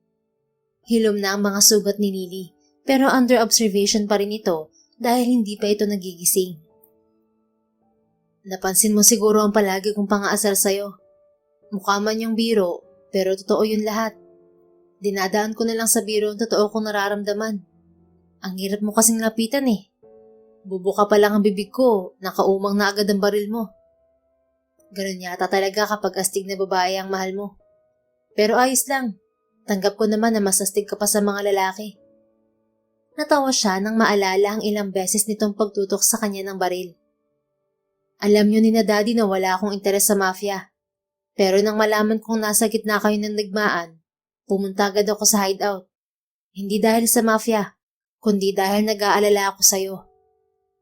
Hilom na ang mga sugat ni Lily, pero under observation pa rin ito dahil hindi pa ito nagigising. Napansin mo siguro ang palagi kong pang-aasar sa'yo. Mukha man yung biro, pero totoo yun lahat. Dinadaan ko na lang sa biro ang totoo kong nararamdaman. Ang hirap mo kasing lapitan eh. Bubuka pa lang ang bibig ko, nakaumang na agad ang baril mo. Ganun yata talaga kapag astig na babae ang mahal mo. Pero ayos lang, tanggap ko naman na mas astig ka pa sa mga lalaki. Natawa siya nang maalala ang ilang beses nitong pagtutok sa kanya ng baril. Alam niyo ni na Daddy na wala akong interes sa mafia. Pero nang malaman kong nasa gitna kayo ng digmaan, pumunta agad ako sa hideout. Hindi dahil sa mafia, kundi dahil nag-aalala ako sa'yo.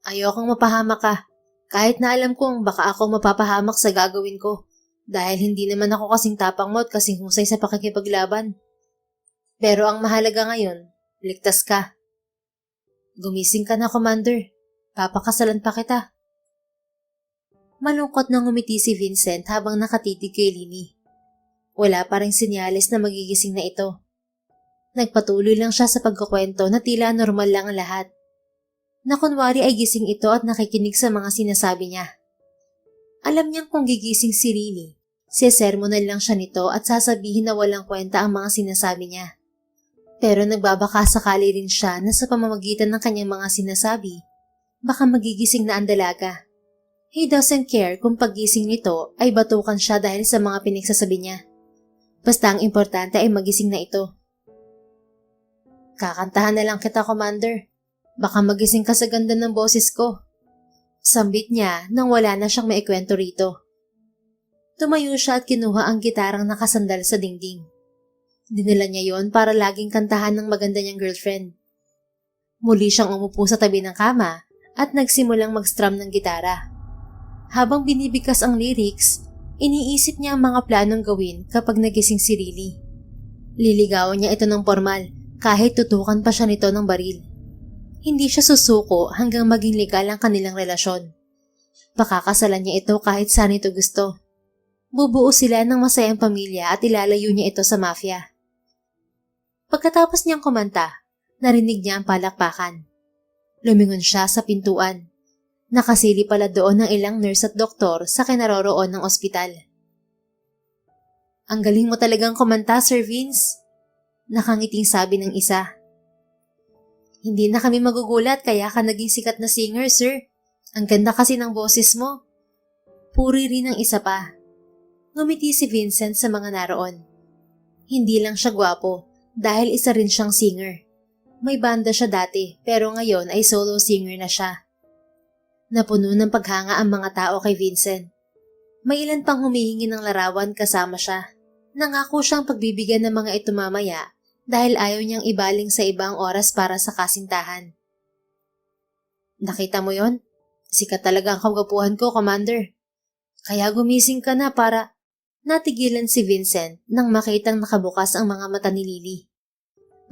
Ayokong mapahamak ka, kahit na alam kong baka ako mapapahamak sa gagawin ko, dahil hindi naman ako kasing tapang mo at kasing husay sa pakikipaglaban. Pero ang mahalaga ngayon, ligtas ka. Gumising ka na, Commander. Papakasalan pa kita. Malungkot na ngumiti si Vincent habang nakatitig kay Lily. Wala pa ring senyales na magigising na ito. Nagpatuloy lang siya sa pagkukwento na tila normal lang ang lahat. Na kunwari ay gising ito at nakikinig sa mga sinasabi niya. Alam niyang kung gigising si Lily, sesermonan lang siya nito at sasabihin na walang kwenta ang mga sinasabi niya. Pero nagbabaka sakali rin siya na sa pamamagitan ng kanyang mga sinasabi, baka magigising na ang dalaga. He doesn't care kung paggising nito ay batukan siya dahil sa mga pinagsasabi niya. Basta ang importante ay magising na ito. Kakantahan na lang kita, Commander. Baka magising ka sa ganda ng boses ko. Sambit niya nang wala na siyang maikwento rito. Tumayo siya at kinuha ang gitarang nakasandal sa dingding. Dinala niya yon para laging kantahan ng maganda niyang girlfriend. Muli siyang umupo sa tabi ng kama at nagsimulang mag-strum ng gitara. Habang binibigkas ang lyrics, iniisip niya ang mga planong gawin kapag nagising si Lily. Liligawan niya ito ng formal kahit tutukan pa siya nito ng baril. Hindi siya susuko hanggang maging legal ang kanilang relasyon. Pakakasalan niya ito kahit saan ito gusto. Bubuo sila ng masayang pamilya at ilalayo niya ito sa mafia. Pagkatapos niyang kumanta, narinig niya ang palakpakan. Lumingon siya sa pintuan. Nakasili pala doon ng ilang nurse at doktor sa kinaroroon ng ospital. Ang galing mo talagang kumanta, Sir Vince. Nakangiting sabi ng isa. Hindi na kami magugulat kaya ka naging sikat na singer, sir. Ang ganda kasi ng boses mo. Puri rin ang isa pa. Ngumiti si Vincent sa mga naroon. Hindi lang siya gwapo dahil isa rin siyang singer. May banda siya dati pero ngayon ay solo singer na siya. Napuno ng paghanga ang mga tao kay Vincent. May ilan pang humihingi ng larawan kasama siya. Nangako siyang pagbibigyan ng mga ito mamaya dahil ayaw niyang ibaling sa ibang oras para sa kasintahan. Nakita mo yon? Sikat talaga ang kagapuhan ko, Commander. Kaya gumising ka na para... Natigilan si Vincent nang makitang nakabukas ang mga mata ni Lily.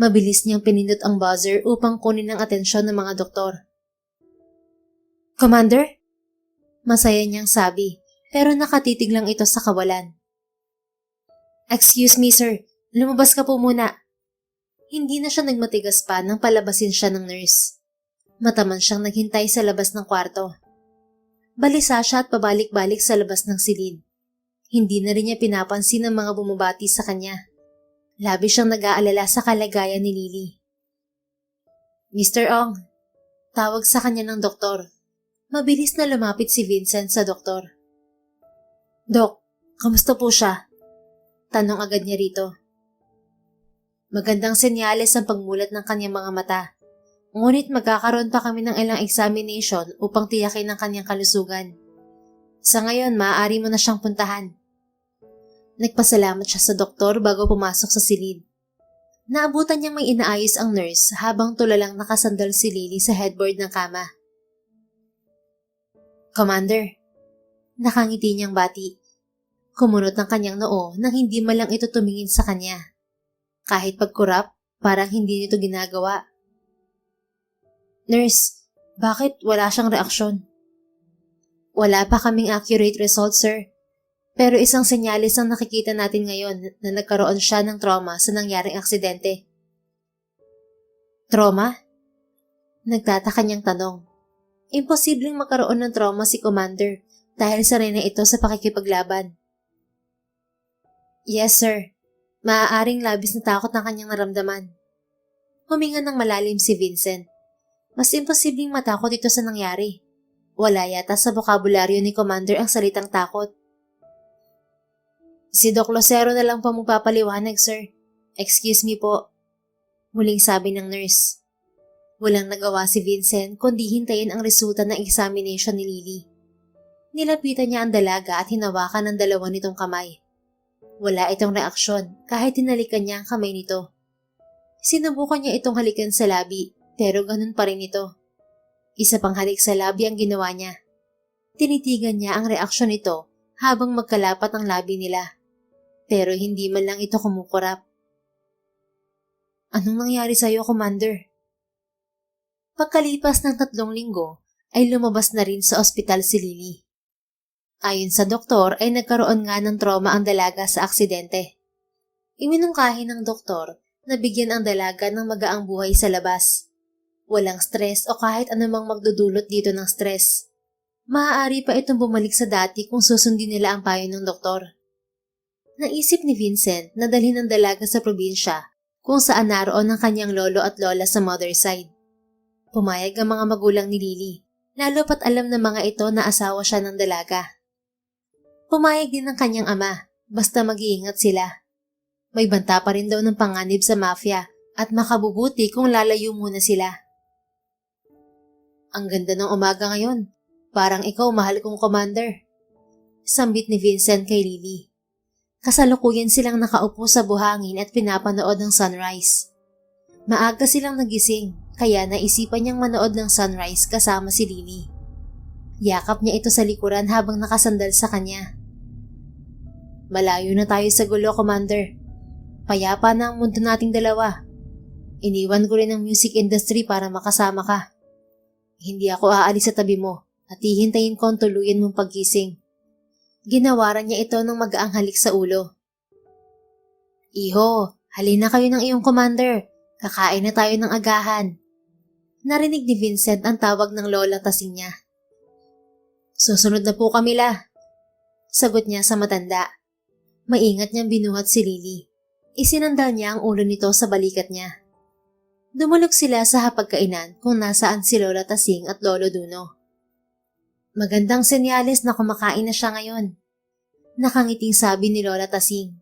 Mabilis niyang pinindot ang buzzer upang kunin ang atensyon ng mga doktor. Commander? Masaya niyang sabi, pero nakatitig lang ito sa kawalan. Excuse me, sir. Lumabas ka po muna. Hindi na siya nagmatigas pa nang palabasin siya ng nurse. Mataman siyang naghintay sa labas ng kwarto. Balisa siya at pabalik-balik sa labas ng silid. Hindi na rin niya pinapansin ang mga bumabati sa kanya. Labis siyang nag-aalala sa kalagayan ni Lily. Mr. Ong, tawag sa kanya ng doktor. Mabilis na lumapit si Vincent sa doktor. Dok, kamusta po siya? Tanong agad niya rito. Magandang senyales ang pagmulat ng kanyang mga mata. Ngunit magkakaroon pa kami ng ilang examination upang tiyakin ang kanyang kalusugan. Sa ngayon, maaari mo na siyang puntahan. Nagpasalamat siya sa doktor bago pumasok sa silid. Naabutan niyang may inaayos ang nurse habang tulalang nakasandal si Lily sa headboard ng kama. Commander, nakangiti niyang bati. Kumunot ang kanyang noo nang hindi man lang ito tumingin sa kanya. Kahit pagkurap, parang hindi nito ginagawa. Nurse, bakit wala siyang reaksyon? Wala pa kaming accurate result, sir. Pero isang senyalis ang nakikita natin ngayon na nagkaroon siya ng trauma sa nangyaring aksidente. Trauma? Nagtataka niyang tanong. Imposibleng magkaroon ng trauma si Commander dahil sanay na ito sa pakikipaglaban. Yes, sir. Maaaring labis na takot ng kanyang naramdaman. Huminga ng malalim si Vincent. Mas imposibleng matakot ito sa nangyari. Wala yata sa bokabularyo ni Commander ang salitang takot. Si Doc Lucero na lang po magpapaliwanag, sir. Excuse me po. Muling sabi ng nurse. Walang nagawa si Vincent kundi hintayin ang resulta ng examination ni Lily. Nilapitan niya ang dalaga at hinawakan ng dalawa nitong kamay. Wala itong reaksyon kahit hinalikan niya ang kamay nito. Sinubukan niya itong halikan sa labi pero ganun pa rin ito. Isa pang halik sa labi ang ginawa niya. Tinitigan niya ang reaksyon nito habang magkalapat ang labi nila. Pero hindi man lang ito kumukurap. Anong nangyari sa iyo, Commander? Pagkalipas ng 3 linggo ay lumabas na rin sa ospital si Lily. Ayon sa doktor ay nagkaroon nga ng trauma ang dalaga sa aksidente. Iminungkahi ng doktor na bigyan ang dalaga ng magaang buhay sa labas. Walang stress o kahit anumang magdudulot dito ng stress. Maaari pa itong bumalik sa dati kung susundin nila ang payo ng doktor. Naisip ni Vincent na dalhin ang dalaga sa probinsya kung saan naroon ang kanyang lolo at lola sa mother side. Pumayag ang mga magulang ni Lily, lalo pat alam ng mga ito na asawa siya ng dalaga. Pumayag din ang kanyang ama, basta mag-iingat sila. May banta pa rin daw ng panganib sa mafia at makabubuti kung lalayo muna sila. Ang ganda ng umaga ngayon, parang ikaw mahal kong commander. Sambit ni Vincent kay Lily. Kasalukuyan silang nakaupo sa buhangin at pinapanood ng sunrise. Maaga silang nagising, kaya naisipan niyang manood ng sunrise kasama si Lily. Yakap niya ito sa likuran habang nakasandal sa kanya. Malayo na tayo sa gulo, Commander. Payapa na ang mundo nating dalawa. Iniwan ko rin ang music industry para makasama ka. Hindi ako aalis sa tabi mo at hihintayin ko ang tuluyan mong paggising. Ginawaran niya ito ng magaang halik sa ulo. Iho, halina kayo ng iyong commander. Kakain na tayo ng agahan. Narinig ni Vincent ang tawag ng lola tasing niya. Susunod na po kami la. Sagot niya sa matanda. Maingat niyang binuhat si Lily. Isinandal niya ang ulo nito sa balikat niya. Dumulog sila sa hapagkainan kung nasaan si Lola Tasing at Lolo Duno. Magandang senyales na kumakain na siya ngayon. Nakangiting sabi ni Lola Tasing.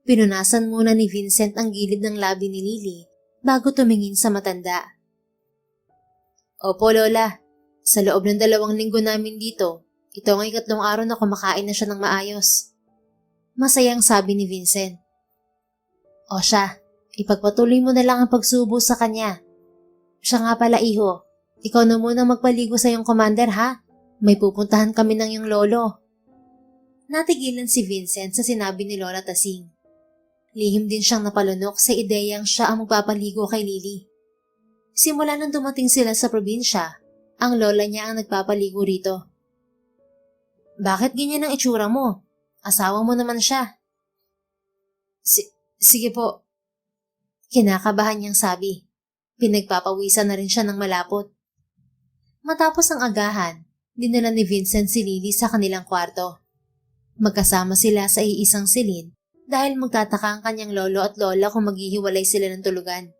Pinunasan muna ni Vincent ang gilid ng labi ni Lily bago tumingin sa matanda. Opo Lola, sa loob ng 2 linggo namin dito, ito ang 3 araw na kumakain na siya ng maayos. Masayang sabi ni Vincent. O siya, ipagpatuloy mo na lang ang pagsubo sa kanya. Siya nga pala iho, ikaw na muna magpaligo sa iyong commander ha? May pupuntahan kami ng iyong lolo. Natigilan si Vincent sa sinabi ni Lola Tasing. Lihim din siyang napalunok sa ideyang siya ang magpapaligo kay Lily. Simula nang dumating sila sa probinsya, ang lola niya ang nagpapaligo rito. Bakit ganyan ang itsura mo? Asawa mo naman siya. Sige po. Kinakabahan niyang sabi. Pinagpapawisan na rin siya ng malapot. Matapos ang agahan, dinala ni Vincent si Lily sa kanilang kwarto. Magkasama sila sa iisang silid dahil magtataka ang kanyang lolo at lola kung maghihiwalay sila ng tulugan.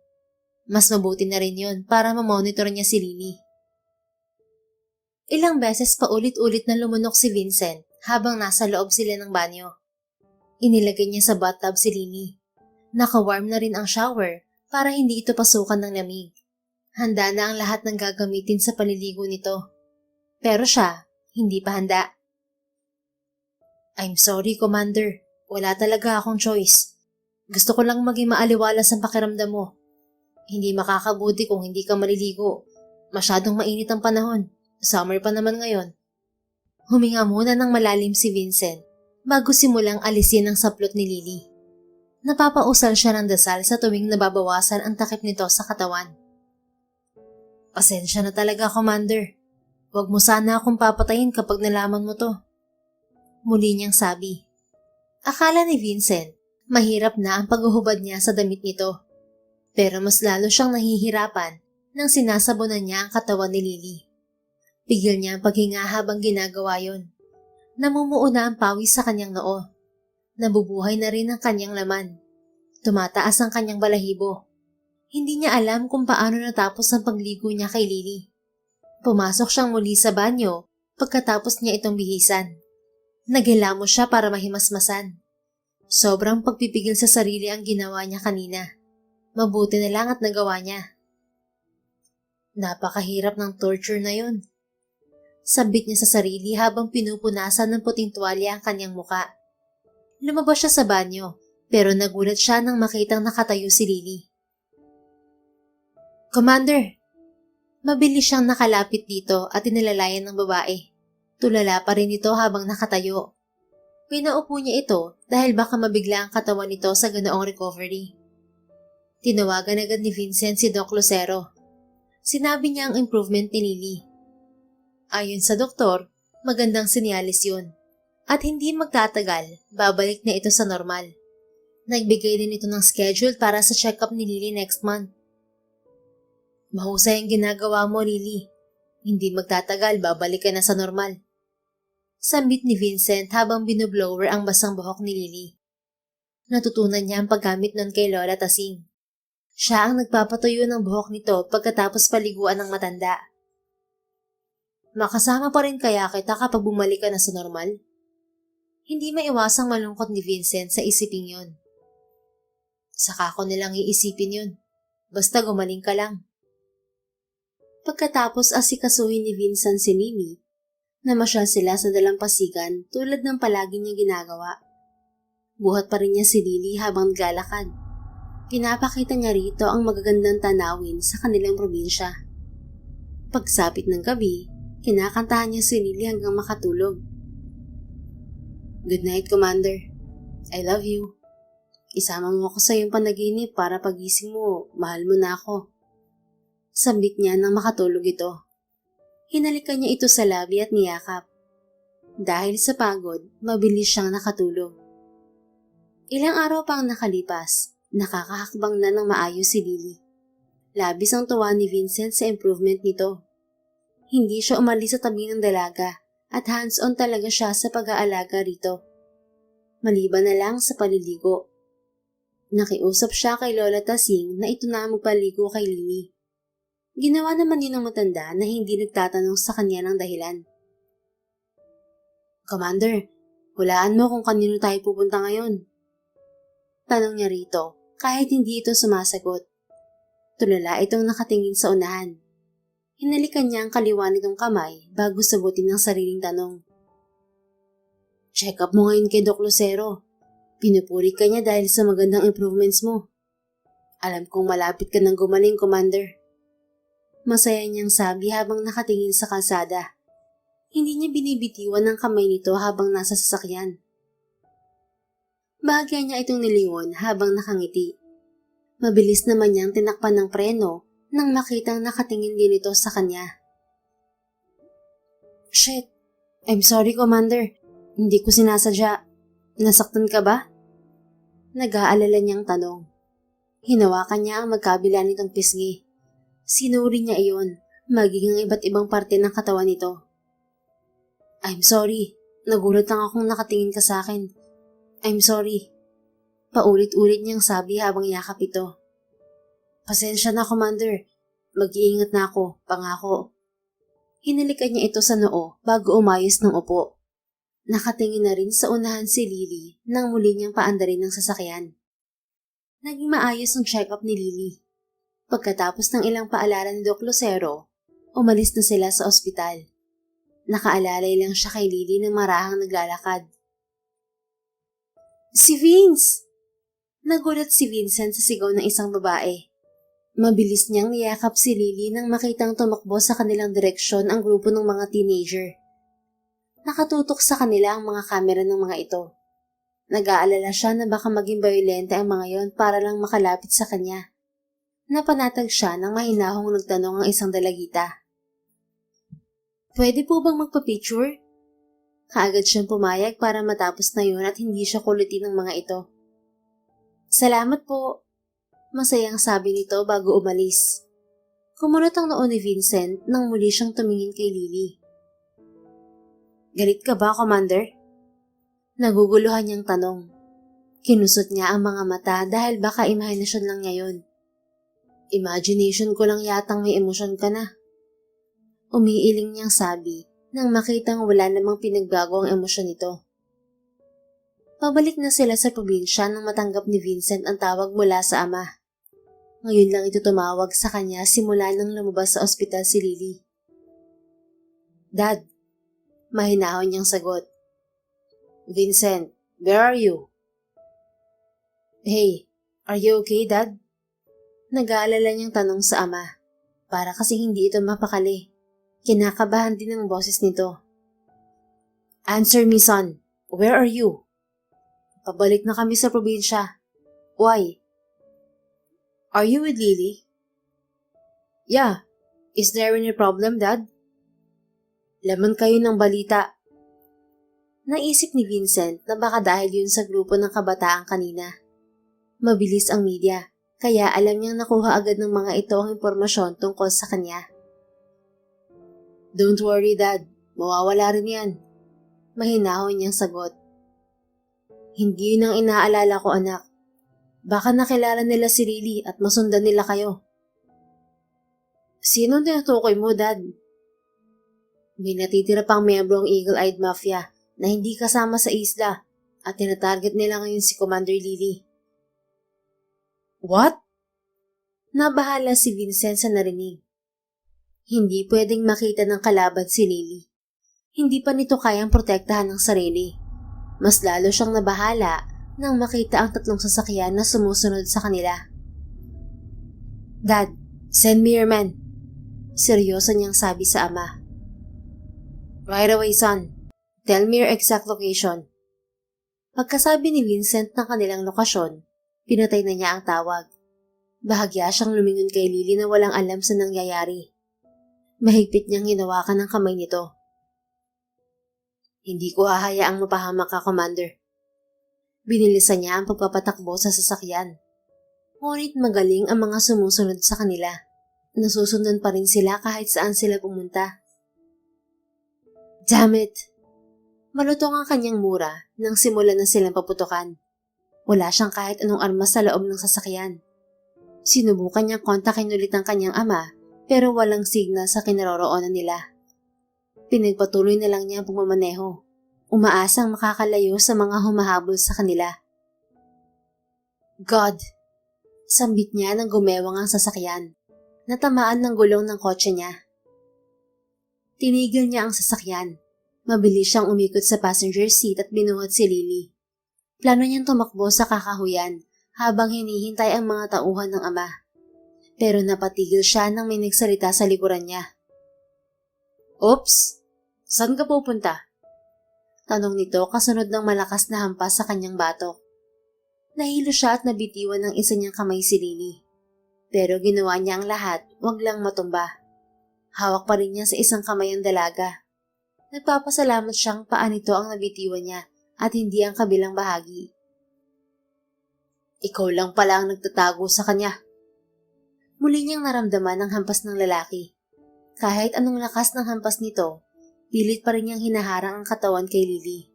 Mas mabuti na rin yun para mamonitor niya si Lily. Ilang beses pa ulit-ulit na lumunok si Vincent habang nasa loob sila ng banyo. Inilagay niya sa bathtub si Lily. Naka-warm na rin ang shower para hindi ito pasukan ng lamig. Handa na ang lahat ng gagamitin sa paliligo nito. Pero siya, hindi pa handa. I'm sorry, Commander. Wala talaga akong choice. Gusto ko lang maging maaliwalas ang pakiramdam mo. Hindi makakabuti kung hindi ka maliligo. Masyadong mainit ang panahon. Summer pa naman ngayon. Huminga muna ng malalim si Vincent bago simulang alisin ang saplot ni Lily. Napapausal siya ng dasal sa tuwing nababawasan ang takip nito sa katawan. Pasensya na talaga, Commander. Huwag mo sana akong papatayin kapag nalaman mo to. Muli niyang sabi. Akala ni Vincent, mahirap na ang paghuhubad niya sa damit nito. Pero mas lalo siyang nahihirapan nang sinasabunan niya ang katawan ni Lily. Pigil niya ang paghinga habang ginagawa yon. Namumuo na ang pawis sa kanyang noo. Nabubuhay na rin ang kanyang laman. Tumataas ang kanyang balahibo. Hindi niya alam kung paano natapos ang pagligo niya kay Lily. Pumasok siyang muli sa banyo pagkatapos niya itong bihisan. Naghilamos siya para mahimasmasan. Sobrang pagpipigil sa sarili ang ginawa niya kanina. Mabuti na lang at nagawa niya. Napakahirap ng torture na yun. Sabik niya sa sarili habang pinupunasan ng puting tuwalya ang kanyang muka. Lumabas siya sa banyo, pero nagulat siya nang makitang nakatayo si Lily. Commander! Mabilis siyang nakalapit dito at inilalayan ng babae. Tulala pa rin ito habang nakatayo. Pinaupo niya ito dahil baka mabigla ang katawan nito sa ganoong recovery. Tinawagan agad ni Vincent si Doc Lucero. Sinabi niya ang improvement ni Lily. Ayon sa doktor, magandang sinyalis yun. At hindi magtatagal, babalik na ito sa normal. Nagbigay din ito ng schedule para sa check-up ni Lily next month. Mahusay ang ginagawa mo, Lily. Hindi magtatagal, babalik ka na sa normal. Sambit ni Vincent habang binublower ang basang buhok ni Lily. Natutunan niya ang paggamit nun kay Lola Tasing. Siya ang nagpapatuyo ng buhok nito pagkatapos paliguan ng matanda. Makasama pa rin kaya kita kapag bumalik ka na sa normal? Hindi maiwasang malungkot ni Vincent sa isipin yun. Saka ko nilang iisipin yun. Basta gumaling ka lang. Pagkatapos asikasuhin ni Vincent si Lily, namasyal sila sa dalampasigan tulad ng palagi niyang ginagawa. Buhat pa rin niya si Lily habang naglalakad. Pinapakita niya rito ang magagandang tanawin sa kanilang probinsya. Pagsapit ng gabi, kinakantahan niya si Lily hanggang makatulog. Good night, Commander. I love you. Isama mo ako sa iyong panaginip para pagising mo, mahal mo na ako. Sambit niya nang makatulog ito. Hinalikan niya ito sa labi at niyakap. Dahil sa pagod, mabilis siyang nakatulog. Ilang araw pang nakalipas, nakakahakbang na ng maayos si Lily. Labis ang tuwa ni Vincent sa improvement nito. Hindi siya umalis sa tabi ng dalaga at hands-on talaga siya sa pag-aalaga rito. Maliban na lang sa paliligo. Nakiusap siya kay Lola Tasing na ito na magpaligo kay Lily. Ginawa naman yun ng matanda na hindi nagtatanong sa kanya ng dahilan. Commander, hulaan mo kung kanino tayo pupunta ngayon. Tanong niya rito kahit hindi ito sumasagot. Tulala itong nakatingin sa unahan. Hinalikan niya ang kaliwa nitong kamay bago sagutin ang sariling tanong. Check up mo ngayon kay Doc Lucero. Pinupuri ka niya dahil sa magandang improvements mo. Alam kong malapit ka ng gumaling, Commander. Masaya niyang sabi habang nakatingin sa kalsada. Hindi niya binibitiwan ang kamay nito habang nasa sasakyan. Bahagya niya itong nilingon habang nakangiti. Mabilis naman niyang tinakpan ng preno nang makitang nakatingin din ito sa kanya. Shit! I'm sorry, Commander. Hindi ko sinasadya. Nasaktan ka ba? Nag-aalala niyang tanong. Hinawakan niya ang magkabila nitong pisngi. Sinuri niya iyon, maging ang iba't ibang parte ng katawan nito. I'm sorry. Nagulat lang akong nakatingin ka sa akin. I'm sorry. Paulit-ulit niyang sabi habang yakap ito. Pasensya na, Commander. Mag-iingat na ako, pangako. Hinalikan niya ito sa noo bago umayos ng upo. Nakatingin na rin sa unahan si Lily nang muli niyang paandarin ng sasakyan. Naging maayos ang check-up ni Lily. Pagkatapos ng ilang paalala ni Doc Lucero, umalis na sila sa ospital. Nakaalalay lang siya kay Lily ng marahang naglalakad. Si Vince! Nagulat si Vincent sa sigaw ng isang babae. Mabilis niyang niyakap si Lily nang makitang tumakbo sa kanilang direksyon ang grupo ng mga teenager. Nakatutok sa kanila ang mga kamera ng mga ito. Nag-aalala siya na baka maging bayolente ang mga yon para lang makalapit sa kanya. Napanatag siya nang mahinahong nagtanong ang isang dalagita. Pwede po bang magpa-picture? Kaagad siyang pumayag para matapos na yun at hindi siya kulitin ng mga ito. Salamat po, masayang sabi nito bago umalis. Kumunot ang noo ni Vincent nang muli siyang tumingin kay Lily. Galit ka ba, Commander? Naguguluhan niyang tanong. Kinusot niya ang mga mata dahil baka imahinasyon lang niya yun. Imagination ko lang yatang may emosyon ka na. Umiiling niyang sabi nang makitang wala namang pinagbago ang emosyon nito. Pabalik na sila sa probinsya nang matanggap ni Vincent ang tawag mula sa ama. Ngayon lang ito tumawag sa kanya simula nang lumabas sa ospital si Lily. Dad, mahinahon niyang sagot. Vincent, where are you? Hey, are you okay, Dad? Nag-aalala niyang tanong sa ama, para kasi hindi ito mapakali. Kinakabahan din ang boses nito. Answer me, son. Where are you? Pabalik na kami sa probinsya. Why? Are you with Lily? Yeah. Is there any problem, Dad? Laman kayo ng balita. Naisip ni Vincent na baka dahil yun sa grupo ng kabataan kanina. Mabilis ang media. Kaya alam niyang nakuha agad ng mga ito ang impormasyon tungkol sa kanya. Don't worry, Dad. Mawawala rin yan. Mahinahon niyang sagot. Hindi yun ang inaalala ko, anak. Baka nakilala nila si Lily at masundan nila kayo. Sino tinutukoy mo, Dad? May natitira pang miyembro ang Eagle-Eyed Mafia na hindi kasama sa isla at tinatarget nila ngayon si Commander Lily. What? Nabahala si Vincent sa narinig. Hindi pwedeng makita ng kalaban si Lily. Hindi pa nito kayang protektahan ang sarili. Mas lalo siyang nabahala nang makita ang tatlong sasakyan na sumusunod sa kanila. Dad, send me your men. Seryoso niyang sabi sa ama. Right away, son. Tell me your exact location. Pagkasabi ni Vincent ng kanilang lokasyon, pinatay na niya ang tawag. Bahagya siyang lumingon kay Lily na walang alam sa nangyayari. Mahigpit niyang hinawakan ang kamay nito. Hindi ko hahayaang mapahamak ka, Commander. Binilisan niya ang pagpapatakbo sa sasakyan. Ngunit magaling ang mga sumusunod sa kanila. Nasusundan pa rin sila kahit saan sila pumunta. Damn it! Malutong ang kanyang mura nang simulan na silang paputukan. Wala siyang kahit anong armas sa loob ng sasakyan. Sinubukan niyang kontakin ulit ang kanyang ama pero walang signal sa kinaroroonan nila. Pinagpatuloy na lang niya ang pagmamaneho, umaasang makakalayo sa mga humahabol sa kanila. God! Sambit niya nang gumewang ang sasakyan. Natamaan ng gulong ng kotse niya. Tinigil niya ang sasakyan. Mabilis siyang umikot sa passenger seat at binuhat si Lily. Plano niyang tumakbo sa kakahuyan habang hinihintay ang mga tauhan ng ama. Pero napatigil siya nang may nagsalita sa likuran niya. Oops! Saan ka pupunta? Tanong nito kasunod ng malakas na hampas sa kanyang batok. Nahilo siya at nabitiwan ng isa niyang kamay si Lily. Pero ginawa niya ang lahat, wag lang matumba. Hawak pa rin niya sa isang kamay ang dalaga. Nagpapasalamat siyang paa nito ang nabitiwan niya at hindi ang kabilang bahagi. Ikaw lang pala ang nagtatago sa kanya. Muli niyang naramdaman ang hampas ng lalaki. Kahit anong lakas ng hampas nito, pilit pa rin niyang hinaharang ang katawan kay Lily.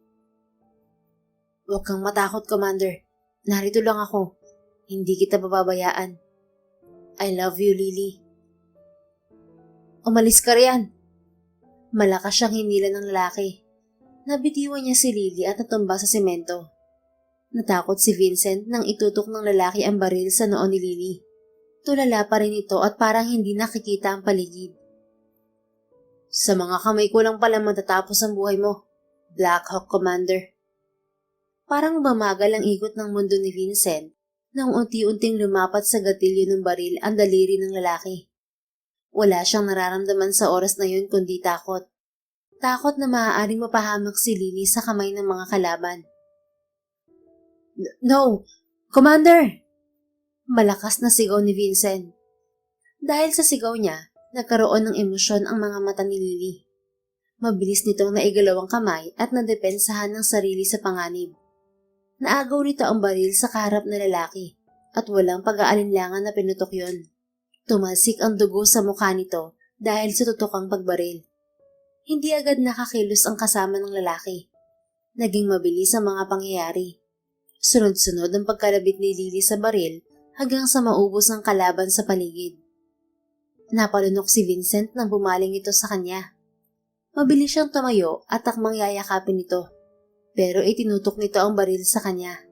Huwag kang matakot, Commander. Narito lang ako. Hindi kita bababayaan. I love you, Lily. Umalis ka riyan. Malakas siyang hinila ng lalaki. Nabitiwan niya si Lily at natumba sa semento. Natakot si Vincent nang itutok ng lalaki ang baril sa noo ni Lily. Tulala pa rin ito at parang hindi nakikita ang paligid. Sa mga kamay ko lang pala matatapos ang buhay mo, Black Hawk Commander. Parang bamagal ang ikot ng mundo ni Vincent nang unti-unting lumapat sa gatilyo ng baril ang daliri ng lalaki. Wala siyang nararamdaman sa oras na yun kundi takot. Takot na maaaring mapahamak si Lily sa kamay ng mga kalaban. No! Commander! Malakas na sigaw ni Vincent. Dahil sa sigaw niya, nagkaroon ng emosyon ang mga mata ni Lily. Mabilis nitong naigalaw ang kamay at nadepensahan ng sarili sa panganib. Naagaw nito ang baril sa kaharap na lalaki at walang pag-aalinlangan na pinutok yun. Tumalsik ang dugo sa mukha nito dahil sa tutokang pagbaril. Hindi agad nakakilos ang kasama ng lalaki. Naging mabilis ang mga pangyayari. Sunod-sunod ang pagkalabit ni Lily sa baril hanggang sa maubos ang kalaban sa paligid. Napalunok si Vincent nang bumaling ito sa kanya. Mabilis siyang tumayo at takmang yayakapin ito, pero itinutok nito ang baril sa kanya.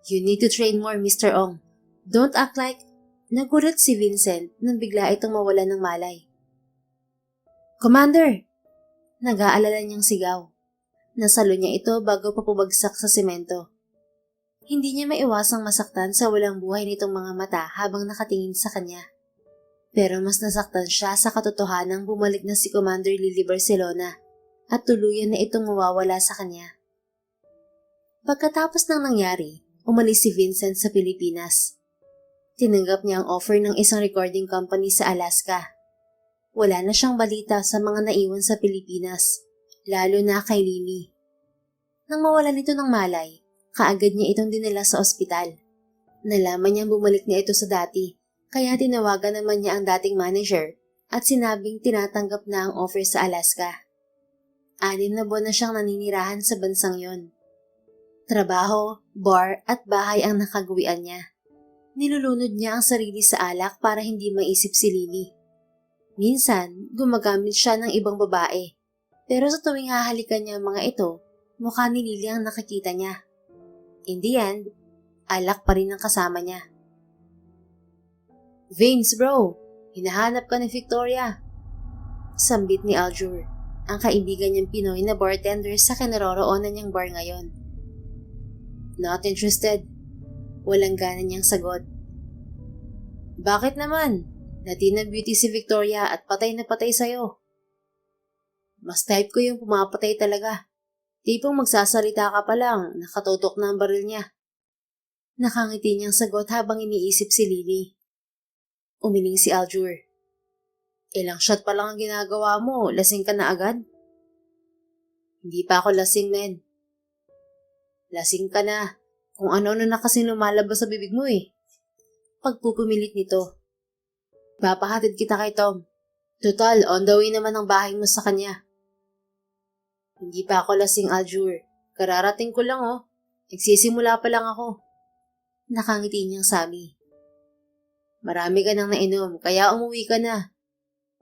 "You need to train more, Mr. Ong. Don't act like..." Nagulat si Vincent nang bigla itong mawala ng malay. "Commander!" Nag-aalala niyang sigaw. Nasalo niya ito bago pa pabagsak sa semento. Hindi niya maiwasang masaktan sa walang buhay nitong mga mata habang nakatingin sa kanya. Pero mas nasaktan siya sa katotohanang bumalik na si Commander Lily Barcelona at tuluyan na itong mawawala sa kanya. Pagkatapos ng nangyari, umalis si Vincent sa Pilipinas. Tinanggap niya ang offer ng isang recording company sa Alaska. Wala na siyang balita sa mga naiwan sa Pilipinas, lalo na kay Lily. Nang mawalan ito ng malay, kaagad niya itong dinala sa ospital. Nalaman niyang bumalik na ito sa dati, kaya tinawagan naman niya ang dating manager at sinabing tinatanggap na ang offer sa Alaska. 6 na buwan na siyang naninirahan sa bansang yon. Trabaho, bar at bahay ang nakagawian niya. Nilulunod niya ang sarili sa alak para hindi maisip si Lily. Minsan, gumagamit siya ng ibang babae. Pero sa tuwing hahalikan niya ang mga ito, mukha ni Lily ang nakikita niya. In the end, alak pa rin ang kasama niya. "Vince bro, hinahanap ka ni Victoria." Sambit ni Aljur, ang kaibigan niyang Pinoy na bartender sa kinaroroonan niyang bar ngayon. "Not interested." Walang gana niyang sagot. "Bakit naman? Latina beauty si Victoria at patay na patay sa'yo." "Mas type ko yung pumapatay talaga. Tipong magsasalita ka pa lang, nakatutok na ang baril niya." Nakangiti niyang sagot habang iniisip si Lily. Umiling si Aljur. "Ilang shot pa lang ang ginagawa mo, lasing ka na agad?" "Hindi pa ako lasing, men." "Lasing ka na. Kung ano-ano na kasing lumalabas sa bibig mo eh." Pagpupumilit nito. "Papahatid kita kay Tom. Total, on the way naman ang bahay mo sa kanya." "Hindi pa ako lasing, Aljur. Kararating ko lang oh. Nagsisimula pa lang ako." Nakangiti niyang sabi. "Marami ka nang nainom, kaya umuwi ka na.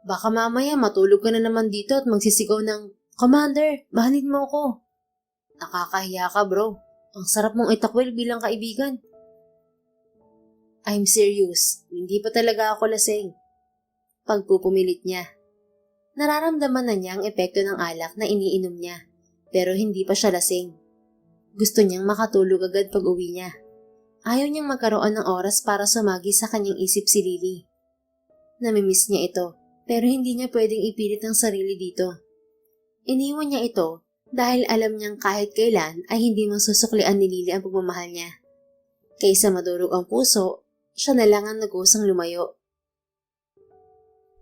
Baka mamaya matulog ka na naman dito at magsisigaw ng, 'Commander, mahalin mo ako.' Nakakahiya ka bro. Ang sarap mong itakwil bilang kaibigan." "I'm serious. Hindi pa talaga ako lasing." Pagpupumilit niya. Nararamdaman na niya ang epekto ng alak na iniinom niya, pero hindi pa siya lasing. Gusto niyang makatulog agad pag uwi niya. Ayaw niyang magkaroon ng oras para sumagi sa kanyang isip si Lily. Namimiss niya ito, pero hindi niya pwedeng ipilit ang sarili dito. Iniwan niya ito dahil alam niyang kahit kailan ay hindi masusuklian ni Lily ang pagmamahal niya. Kaysa madurog ang puso, siya na lang ang nag-usang lumayo.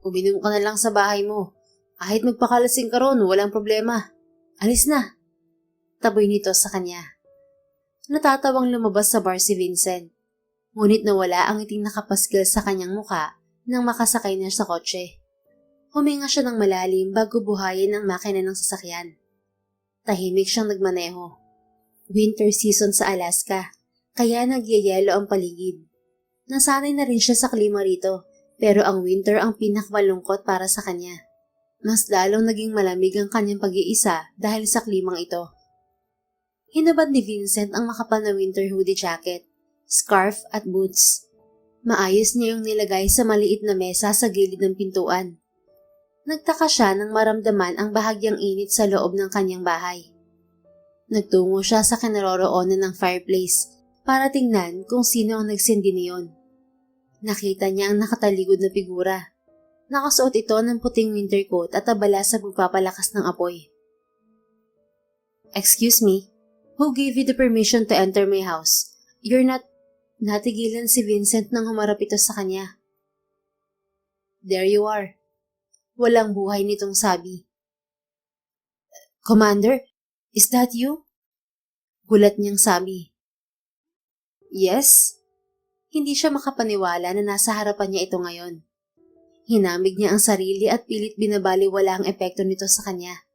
"Uminom ka na lang sa bahay mo. Kahit magpakalasing ka ron, walang problema. Alis na." Taboy nito sa kanya. Natatawang lumabas sa bar si Vincent. Ngunit nawala ang ngiting nakapasgal sa kanyang muka nang makasakay na sa kotse. Huminga siya ng malalim bago buhayin ang makina ng sasakyan. Tahimik siyang nagmaneho. Winter season sa Alaska, kaya nagyayelo ang paligid. Nasanay na rin siya sa klima rito, pero ang winter ang pinakamalungkot para sa kanya. Mas lalong naging malamig ang kanyang pag-iisa dahil sa klimang ito. Hinubad ni Vincent ang makapal na winter hoodie jacket, scarf at boots. Maayos niya yung nilagay sa maliit na mesa sa gilid ng pintuan. Nagtaka siya nang maramdaman ang bahagyang init sa loob ng kanyang bahay. Nagtungo siya sa kinaroroonan ng fireplace para tingnan kung sino ang nagsindi niyon. Nakita niya ang nakataligod na figura. Nakasuot ito ng puting winter coat at abala sa pagpapalakas ng apoy. "Excuse me, who gave you the permission to enter my house? You're not..." Natigilan si Vincent nang humarap ito sa kanya. "There you are." Walang buhay nitong sabi. "Commander, is that you?" Gulat niyang sabi. "Yes." Hindi siya makapaniwala na nasa harapan niya ito ngayon. Hinamig niya ang sarili at pilit binabaliwala ang epekto nito sa kanya.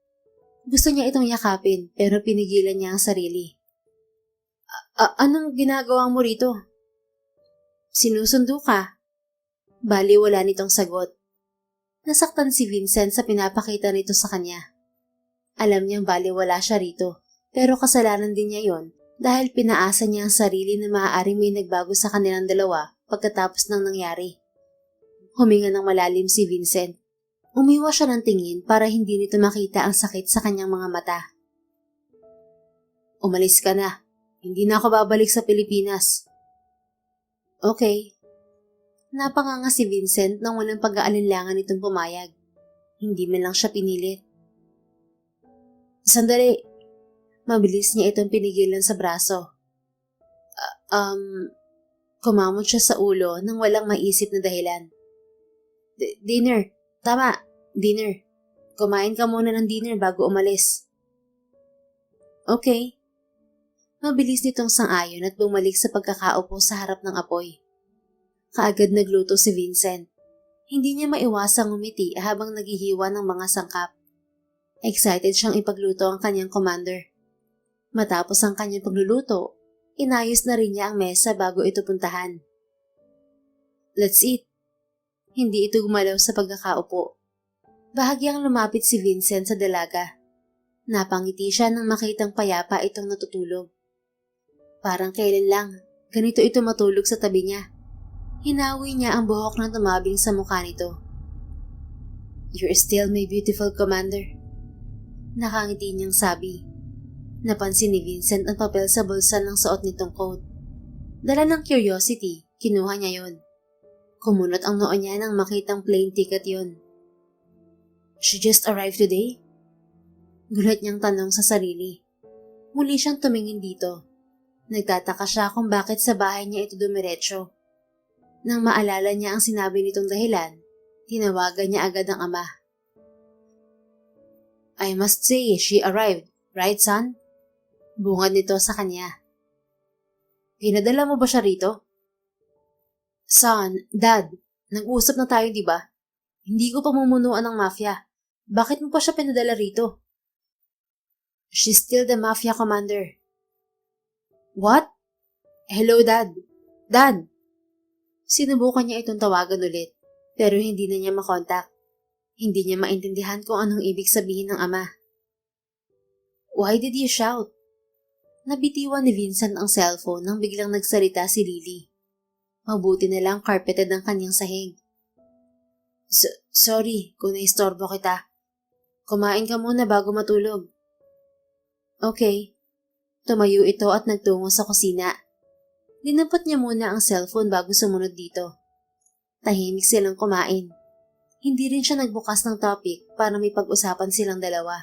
Gusto niya itong yakapin pero pinigilan niya ang sarili. Anong ginagawa mo rito?" Sinusundo ka. Bali wala nitong sagot. Nasaktan si Vincent sa pinapakita nito sa kanya. Alam niyang bali wala siya rito, pero kasalanan din niya yon dahil pinaasa niya ang sarili na maaaring may nagbago sa kanilang dalawa pagkatapos ng nangyari. Huminga ng malalim si Vincent. Umiwas siya ng tingin para hindi nito makita ang sakit sa kanyang mga mata. Umalis ka na. Hindi na ako babalik sa Pilipinas. Okay. Napanganga si Vincent nang walang pag-aalinlangan itong pumayag. Hindi man lang siya pinilit. Sandali. Mabilis niya itong pinigilan sa braso. Kumamot siya sa ulo nang walang maisip na dahilan. Dinner. Tama. Dinner. Kumain ka muna ng dinner bago umalis. Okay. Mabilis nitong sang-ayon at bumalik sa pagkakaupo sa harap ng apoy. Kaagad nagluto si Vincent. Hindi niya maiwasang ngumiti habang naghihiwa ng mga sangkap. Excited siyang ipagluto ang kanyang commander. Matapos ang kanyang pagluluto, inayos na rin niya ang mesa bago ito puntahan. Let's eat. Hindi ito gumalaw sa pagkakaupo. Bahagyang lumapit si Vincent sa dalaga. Napangiti siya nang makitang payapa itong natutulog. Parang kailan lang, ganito ito matulog sa tabi niya. Hinawi niya ang buhok na tumabing sa mukha nito. You're still my beautiful commander. Nakangiti niyang sabi. Napansin ni Vincent ang papel sa bulsa ng suot nitong coat. Dala ng curiosity, kinuha niya yon. Kumunot ang noo niya nang makitang plane ticket yon. She just arrived today? Gulat niyang tanong sa sarili. Muli siyang tumingin dito. Nagtataka siya kung bakit sa bahay niya ito dumiretso. Nang maalala niya ang sinabi nitong dahilan, tinawagan niya agad ang ama. I must say, she arrived, right son? Bungad nito sa kanya. Pinadala mo ba siya rito? Son, dad, nag-usap na tayo di ba? Hindi ko pamumunuan ng mafia. Bakit mo pa siya pinadala rito? She's still the mafia commander. What? Hello, Dad. Dad! Sinubukan niya itong tawagan ulit, pero hindi na niya makontak. Hindi niya maintindihan kung anong ibig sabihin ng ama. Why did you shout? Nabitiwan ni Vincent ang cellphone nang biglang nagsalita si Lily. Mabuti na lang carpeted ang kanyang sahig. Sorry kung naistorbo kita. Kumain ka muna bago matulog. Okay. Tumayo ito at nagtungo sa kusina. Dinapat niya muna ang cellphone bago sumunod dito. Tahimik silang kumain. Hindi rin siya nagbukas ng topic para may pag-usapan silang dalawa.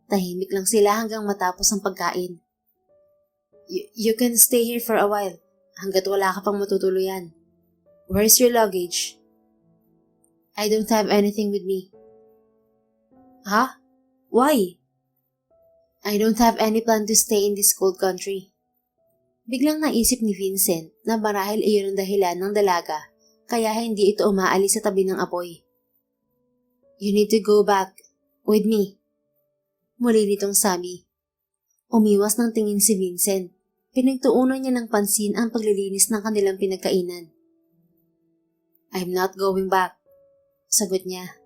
Tahimik lang sila hanggang matapos ang pagkain. You can stay here for a while, hanggat wala ka pang matutuluyan. Where's your luggage? I don't have anything with me. Huh? Why? I don't have any plan to stay in this cold country. Biglang naisip ni Vincent na marahil iyon ang dahilan ng dalaga kaya hindi ito umaalis sa tabi ng apoy. You need to go back with me. Muli nitong sabi. Umiwas ng tingin si Vincent. Pinagtuunan niya ng pansin ang paglilinis ng kanilang pinagkainan. I'm not going back, sagot niya.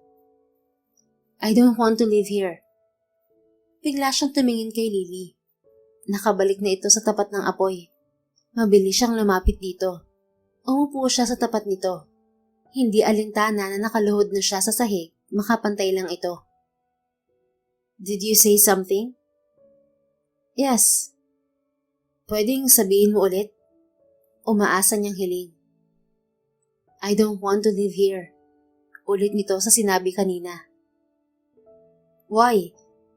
I don't want to live here. Bigla siyang tumingin kay Lily. Nakabalik na ito sa tapat ng apoy. Mabilis siyang lumapit dito. Umupo siya sa tapat nito. Hindi alintana na nakaluhod na siya sa sahig, makapantay lang ito. Did you say something? Yes. Pwedeng sabihin mo ulit? Umaasa niyang hiling. I don't want to live here. Ulit nito sa sinabi kanina. Why?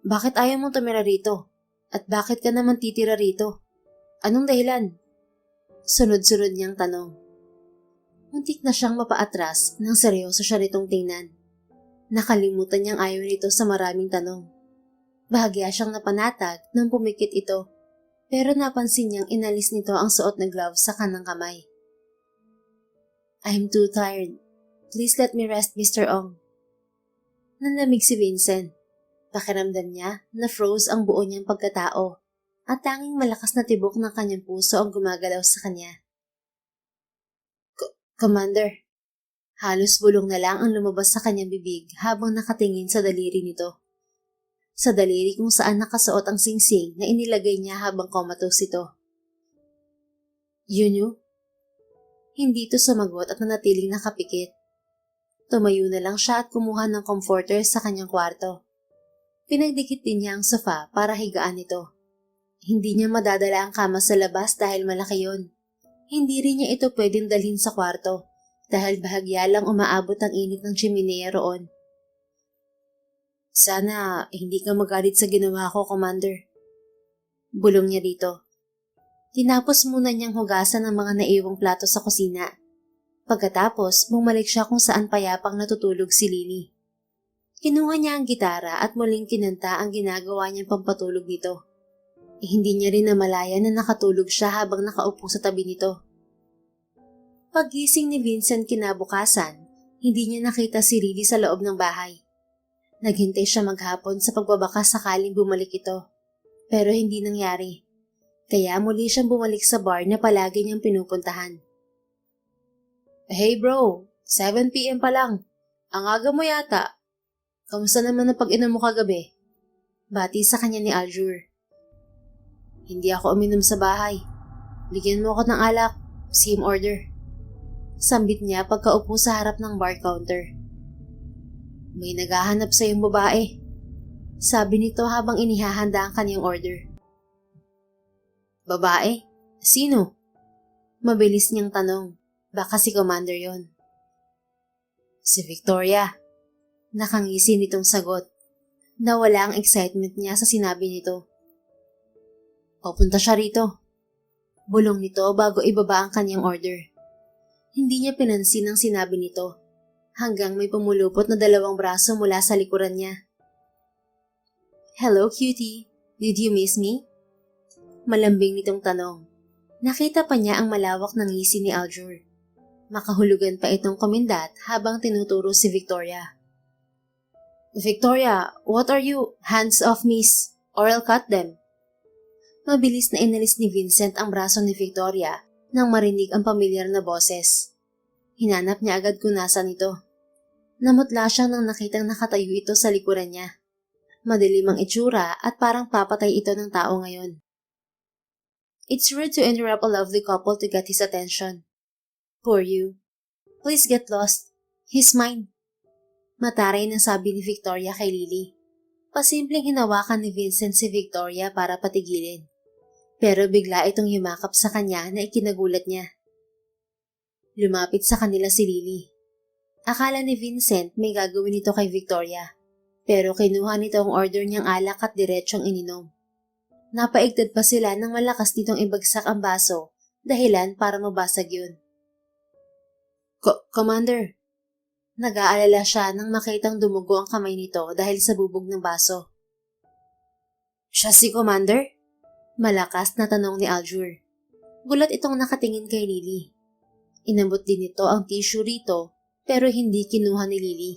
Bakit ayaw mong tumira rito? At bakit ka naman titira rito? Anong dahilan? Sunod-sunod niyang tanong. Muntik na siyang mapaatras nang seryoso siya nitong tingnan. Nakalimutan niyang ayaw nito sa maraming tanong. Bahagya siyang napanatag nang pumikit ito, pero napansin niyang inalis nito ang suot na gloves sa kanang kamay. I'm too tired. Please let me rest, Mr. Ong. Nanlamig si Vincent. Pakiramdam niya na froze ang buo niyang pagkatao at tanging malakas na tibok ng kanyang puso ang gumagalaw sa kanya. Commander, halos bulong na lang ang lumabas sa kanyang bibig habang nakatingin sa daliri nito. Sa daliri kung saan nakasuot ang singsing na inilagay niya habang comatose ito. Yunyu? Hindi ito sumagot at nanatiling nakapikit. Tumayo na lang siya at kumuha ng comforter sa kanyang kwarto. Pinagdikit din niya ang sofa para higaan ito. Hindi niya madadala ang kama sa labas dahil malaki yon. Hindi rin niya ito pwedeng dalhin sa kwarto dahil bahagya lang umaabot ang init ng chimenea roon. Sana hindi ka magalit sa ginawa ko, Commander. Bulong niya dito. Tinapos muna niyang hugasan ang mga naiwang plato sa kusina. Pagkatapos, bumalik siya kung saan payapang natutulog si Lily. Kinuha niya ang gitara at muling kinanta ang ginagawa niyang pampatulog nito. Hindi niya rin namalayan na nakatulog siya habang nakaupo sa tabi nito. Paggising ni Vincent kinabukasan, hindi niya nakita si Lily sa loob ng bahay. Naghintay siya maghapon sa pagbabaka sakaling bumalik ito, pero hindi nangyari. Kaya muli siyang bumalik sa bar na palagi niyang pinupuntahan. Hey bro, 7 PM pa lang. Ang aga mo yata. Kamusta naman ang pag-inom mo kagabi? Bati sa kanya ni Aljur. Hindi ako uminom sa bahay. Bigyan mo ako ng alak. Same order. Sambit niya pagkaupo sa harap ng bar counter. May naghahanap sa iyong babae. Sabi nito habang inihahanda ang kanyang order. Babae? Sino? Mabilis niyang tanong. Baka si Commander yon. Si Victoria. Nakangisi nitong sagot. Nawala ang excitement niya sa sinabi nito. Papunta siya rito. Bulong nito bago ibaba ang kanyang order. Hindi niya pinansin ang sinabi nito hanggang may pumulupot na 2 braso mula sa likuran niya. Hello, cutie. Did you miss me? Malambing nitong tanong. Nakita pa niya ang malawak na ngisi ni Aljur. Makahulugan pa itong kumindat habang tinuturo si Victoria. Victoria, what are you? Hands off, miss, or I'll cut them. Mabilis na inalis ni Vincent ang braso ni Victoria nang marinig ang pamilyar na boses. Hinanap niya agad kung nasaan ito. Namutla siya nang nakitang nakatayo ito sa likuran niya. Madilim ang itsura at parang papatay ito ng tao ngayon. It's rude to interrupt a lovely couple to get his attention. Poor you. Please get lost. He's mine. Mataray na sabi ni Victoria kay Lily. Pasimpleng hinawakan ni Vincent si Victoria para patigilin. Pero bigla itong yumakap sa kanya na ikinagulat niya. Lumapit sa kanila si Lily. Akala ni Vincent may gagawin ito kay Victoria. Pero kinuha nito ang order niyang alak at diretsyong ininom. Napaigtad pa sila nang malakas nitong ibagsak ang baso, dahilan para mabasag yun. Commander. Nag-aalala siya nang makitang dumugo ang kamay nito dahil sa bubog ng baso. Siya si Commander? Malakas na tanong ni Aljur. Gulat itong nakatingin kay Lily. Inabot din nito ang tissue rito pero hindi kinuha ni Lily.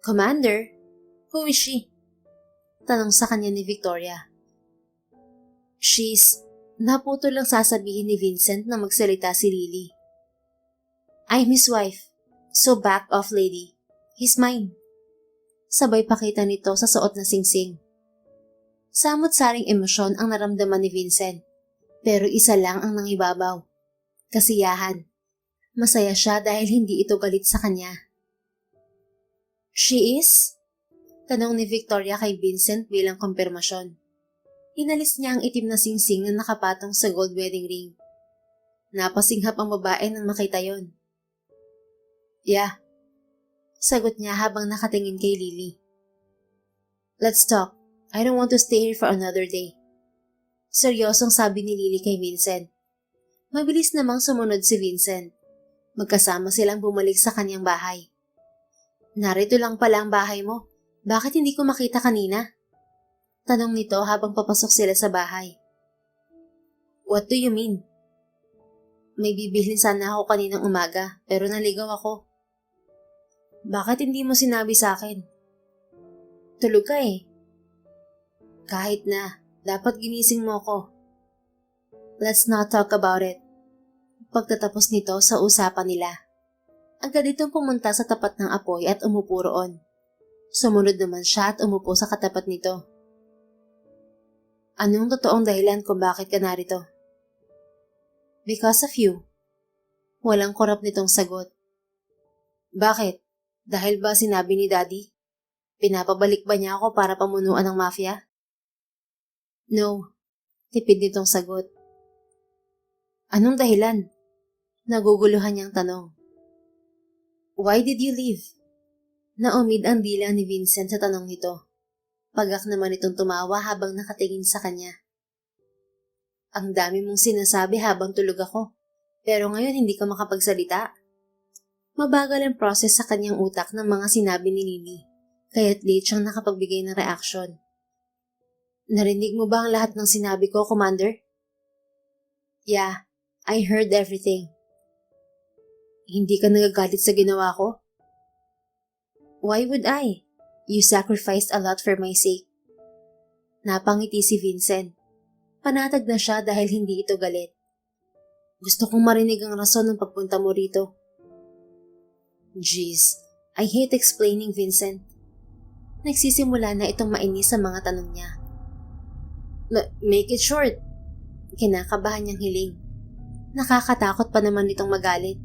Commander? Who is she? Tanong sa kanya ni Victoria. Naputo lang sasabihin ni Vincent na magsalita si Lily. I'm his wife, so back off lady. He's mine. Sabay pakita nito sa suot na singsing. Samot-saring emosyon ang naramdaman ni Vincent, pero isa lang ang nangibabaw. Kasiyahan. Masaya siya dahil hindi ito galit sa kanya. She is? Tanong ni Victoria kay Vincent bilang kumpirmasyon. Inalis niya ang itim na singsing na nakapatong sa gold wedding ring. Napasinghap ang babae nang makita yon. Yeah. Sagot niya habang nakatingin kay Lily. Let's talk. I don't want to stay here for another day. Seryosong sabi ni Lily kay Vincent. Mabilis namang sumunod si Vincent. Magkasama silang bumalik sa kanyang bahay. Narito lang pala ang bahay mo. Bakit hindi ko makita kanina? Tanong nito habang papasok sila sa bahay. What do you mean? May bibilhin sana ako kaninang umaga pero naligaw ako. Bakit hindi mo sinabi sa akin? Tulog ka eh. Kahit na, dapat ginising mo ko. Let's not talk about it. Pagtatapos nito sa usapan nila, agad itong pumunta sa tapat ng apoy at umupo roon. Sumunod naman siya at umupo sa katapat nito. Anong totoong dahilan kung bakit ka narito? Because of you. Walang korap nitong sagot. Bakit? Dahil ba sinabi ni Daddy? Pinapabalik ba niya ako para pamunuan ng mafia? No. Tipid nitong sagot. Anong dahilan? Naguguluhan niyang tanong. Why did you leave? Naumid ang dila ni Vincent sa tanong nito. Pagak naman itong tumawa habang nakatingin sa kanya. Ang dami mong sinasabi habang tulog ako, pero ngayon hindi ka makapagsalita. Mabagal ang process sa kanyang utak ng mga sinabi ni Lily, kaya't late siyang nakapagbigay ng reaksyon. Narinig mo ba ang lahat ng sinabi ko, Commander? Yeah, I heard everything. Hindi ka nagagalit sa ginawa ko? Why would I? You sacrificed a lot for my sake. Napangiti si Vincent. Panatag na siya dahil hindi ito galit. Gusto kong marinig ang rason ng pagpunta mo rito. Jeez, I hate explaining, Vincent. Nagsisimula na itong mainis sa mga tanong niya. Make it short. Kinakabahan niyang hiling. Nakakatakot pa naman itong magalit.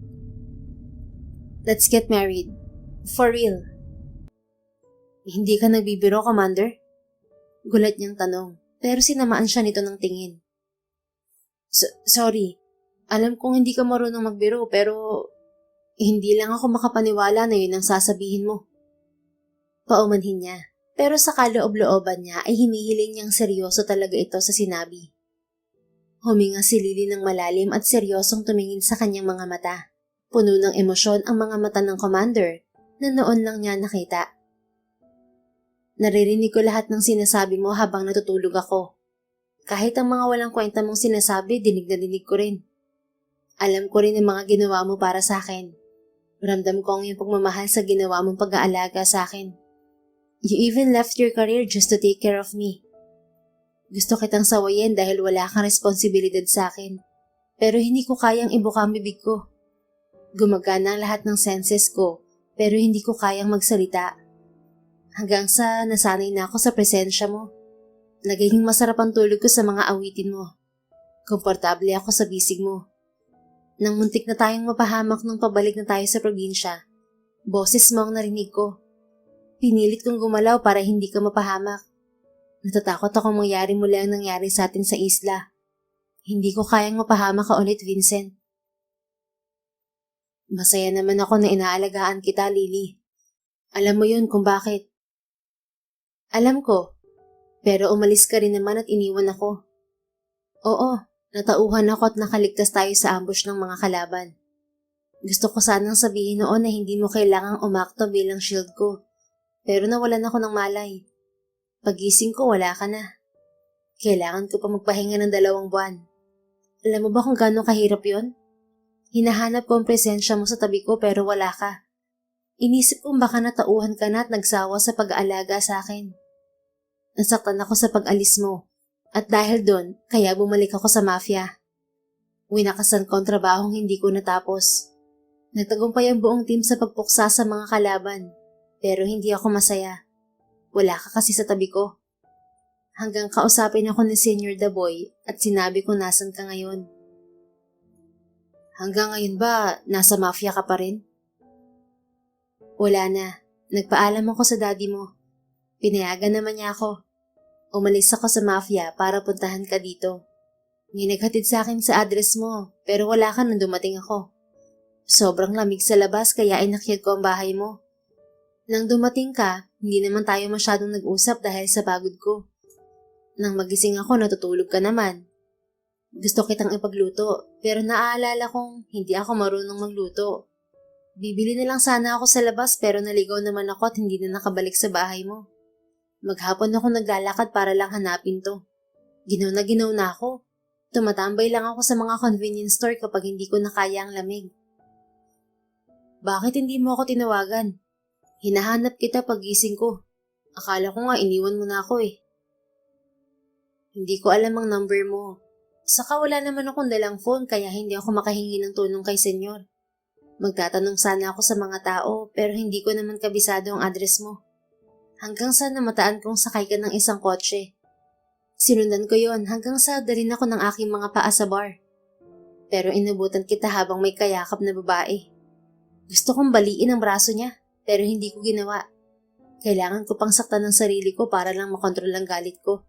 Let's get married. For real. Hindi ka nagbibiro, Commander? Gulat niyang tanong. Pero sinamaan siya nito ng tingin. Sorry. Alam kong hindi ka marunong magbiro pero hindi lang ako makapaniwala na yun ang sasabihin mo. Paumanhin niya. Pero sa kaloob-looban niya ay hinihiling niyang seryoso talaga ito sa sinabi. Huminga si Lily ng malalim at seryosong tumingin sa kanyang mga mata. Puno ng emosyon ang mga mata ng Commander na noon lang niya nakita. Naririnig ko lahat ng sinasabi mo habang natutulog ako. Kahit ang mga walang kwenta mong sinasabi, dinig na dinig ko rin. Alam ko rin ang mga ginawa mo para sa akin. Ramdam ko ang iyong pagmamahal sa ginawa mong pag-aalaga sa akin. You even left your career just to take care of me. Gusto kitang sawayin dahil wala kang responsibilidad sa akin. Pero hindi ko kayang ibuka ang bibig ko. Gumagana ang lahat ng senses ko, pero hindi ko kayang magsalita. Hanggang sa nasanay na ako sa presensya mo. Nagiging masarap ang tulog ko sa mga awitin mo. Komportable ako sa bisig mo. Nang muntik na tayong mapahamak nung pabalik na tayo sa probinsya, boses mo ang narinig ko. Pinilit kong gumalaw para hindi ka mapahamak. Natatakot akong mangyari mula ang nangyari sa atin sa isla. Hindi ko kayang mapahamak ka ulit, Vincent. Masaya naman ako na inaalagaan kita, Lily. Alam mo yun kung bakit. Alam ko, pero umalis ka rin naman at iniwan ako. Oo, natauhan ako at nakaligtas tayo sa ambush ng mga kalaban. Gusto ko sanang sabihin noon na hindi mo kailangang umakto bilang shield ko, pero nawalan ako ng malay. Pagising ko, wala ka na. Kailangan ko pa magpahinga ng 2 buwan. Alam mo ba kung gaano kahirap yon? Hinahanap ko ang presensya mo sa tabi ko pero wala ka. Inisip kong baka natauhan ka na at nagsawa sa pag-aalaga sa akin. Nasaktan ako sa pag-alis mo at dahil doon, kaya bumalik ako sa mafia. Winakasan ko ang trabahong hindi ko natapos. Nagtagumpay ang buong team sa pagpuksa sa mga kalaban, pero hindi ako masaya. Wala ka kasi sa tabi ko. Hanggang kausapin ako ni Senior Daboy at sinabi ko nasan ka ngayon. Hanggang ngayon ba, nasa mafia ka pa rin? Wala na. Nagpaalam ako sa daddy mo. Pinayagan naman niya ako. Umalis ako sa mafia para puntahan ka dito. May naghatid sa akin sa address mo, pero wala ka nang dumating ako. Sobrang lamig sa labas kaya inakyat ko ang bahay mo. Nang dumating ka, hindi naman tayo masyadong nag-usap dahil sa pagod ko. Nang magising ako, natutulog ka naman. Gusto kitang ipagluto, pero naaalala kong hindi ako marunong magluto. Bibili na lang sana ako sa labas pero naligaw naman ako at hindi na nakabalik sa bahay mo. Maghapon ako naglalakad para lang hanapin to. Ginaw na ako. Tumatambay lang ako sa mga convenience store kapag hindi ko nakaya ang lamig. Bakit hindi mo ako tinawagan? Hinahanap kita pagising ko. Akala ko nga iniwan mo na ako eh. Hindi ko alam ang number mo. Saka wala naman akong dalang phone kaya hindi ako makahingi ng tulong kay senyor. Magtatanong sana ako sa mga tao pero hindi ko naman kabisado ang address mo. Hanggang sa namataan kong sakay ka ng isang kotse. Sinundan ko yon hanggang sa dalhin ako ng aking mga paa sa bar. Pero inabutan kita habang may kayakap na babae. Gusto kong baliin ang braso niya pero hindi ko ginawa. Kailangan ko pang saktan ng sarili ko para lang makontrol ang galit ko.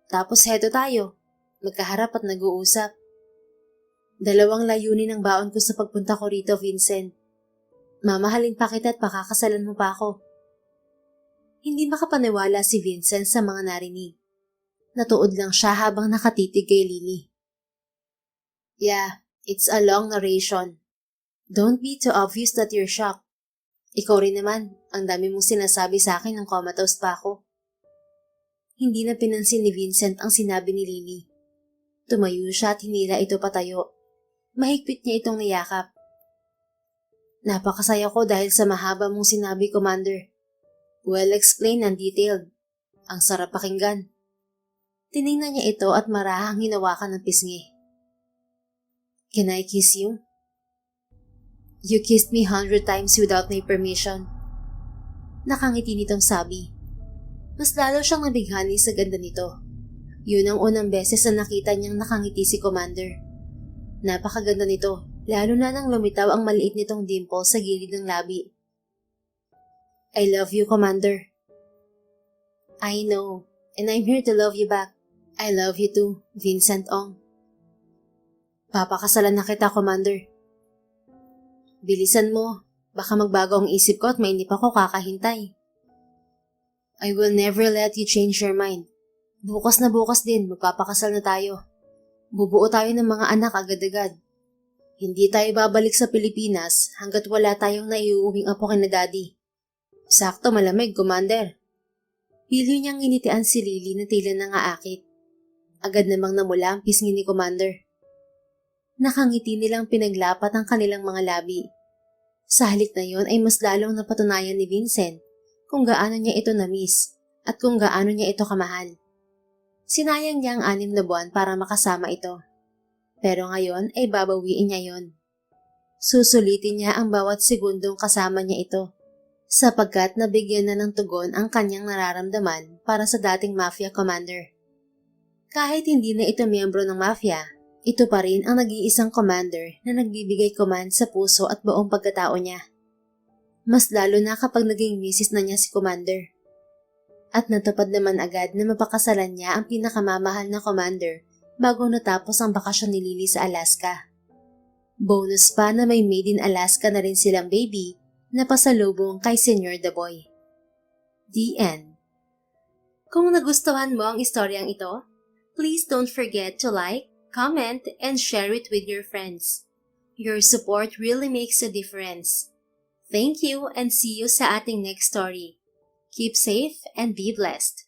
Tapos heto tayo, magkaharap at nag-uusap. Dalawang layunin ang baon ko sa pagpunta ko rito, Vincent. Mamahalin pa kita at pakakasalan mo pa ako. Hindi makapaniwala si Vincent sa mga narinig. Natuod lang siya habang nakatitig kay Lily. Yeah, it's a long narration. Don't be too obvious that you're shocked. Ikaw rin naman, ang dami mong sinasabi sa akin nang comatose pa ako. Hindi na pinansin ni Vincent ang sinabi ni Lily. Tumayo siya at hinila ito patayo. Mahigpit niya itong niyakap. Napakasaya ko dahil sa mahaba mong sinabi, Commander. Well explained and detailed. Ang sarap pakinggan. Tiningnan niya ito at marahang hinawakan ng pisngi. Can I kiss you? You kissed me 100 times without my permission. Nakangiti nitong sabi. Mas lalo siyang nabighani sa ganda nito. Yun ang unang beses na nakita niyang nakangiti si Commander. Napakaganda nito, lalo na nang lumitaw ang maliit nitong dimple sa gilid ng labi. I love you, Commander. I know, and I'm here to love you back. I love you too, Vincent Ong. Papakasalan na kita, Commander. Bilisan mo, baka magbago ang isip ko at mainip ako kakahintay. I will never let you change your mind. Bukas na bukas din, magpapakasal na tayo. Bubuo tayo ng mga anak agad-agad. Hindi tayo babalik sa Pilipinas hanggat wala tayong naiuwing apo kina Daddy. Sakto malamig, Commander. Pilyo niyang initian si Lily na tila nangaakit. Agad namang namula ang pisngi ni Commander. Nakangiti nilang pinaglapat ang kanilang mga labi. Sa halik na yon ay mas lalong napatunayan ni Vincent kung gaano niya ito na-miss at kung gaano niya ito kamahal. Sinayang niya ang 6 na buwan para makasama ito. Pero ngayon ay babawiin niya yon. Susulitin niya ang bawat segundong kasama niya ito sapagkat nabigyan na ng tugon ang kanyang nararamdaman para sa dating mafia commander. Kahit hindi na ito miyembro ng mafia, ito pa rin ang nag-iisang commander na nagbibigay command sa puso at buong pagkatao niya. Mas lalo na kapag naging misis na niya si Commander. At natupad naman agad na mapakasalan niya ang pinakamamahal na commander bago natapos ang bakasyon ni Lily sa Alaska. Bonus pa na may made in Alaska na rin silang baby na pasalubong kay Senyor The Boy. The End. Kung nagustuhan mo ang istoryang ito, please don't forget to like, comment, and share it with your friends. Your support really makes a difference. Thank you and see you sa ating next story. Keep safe and be blessed.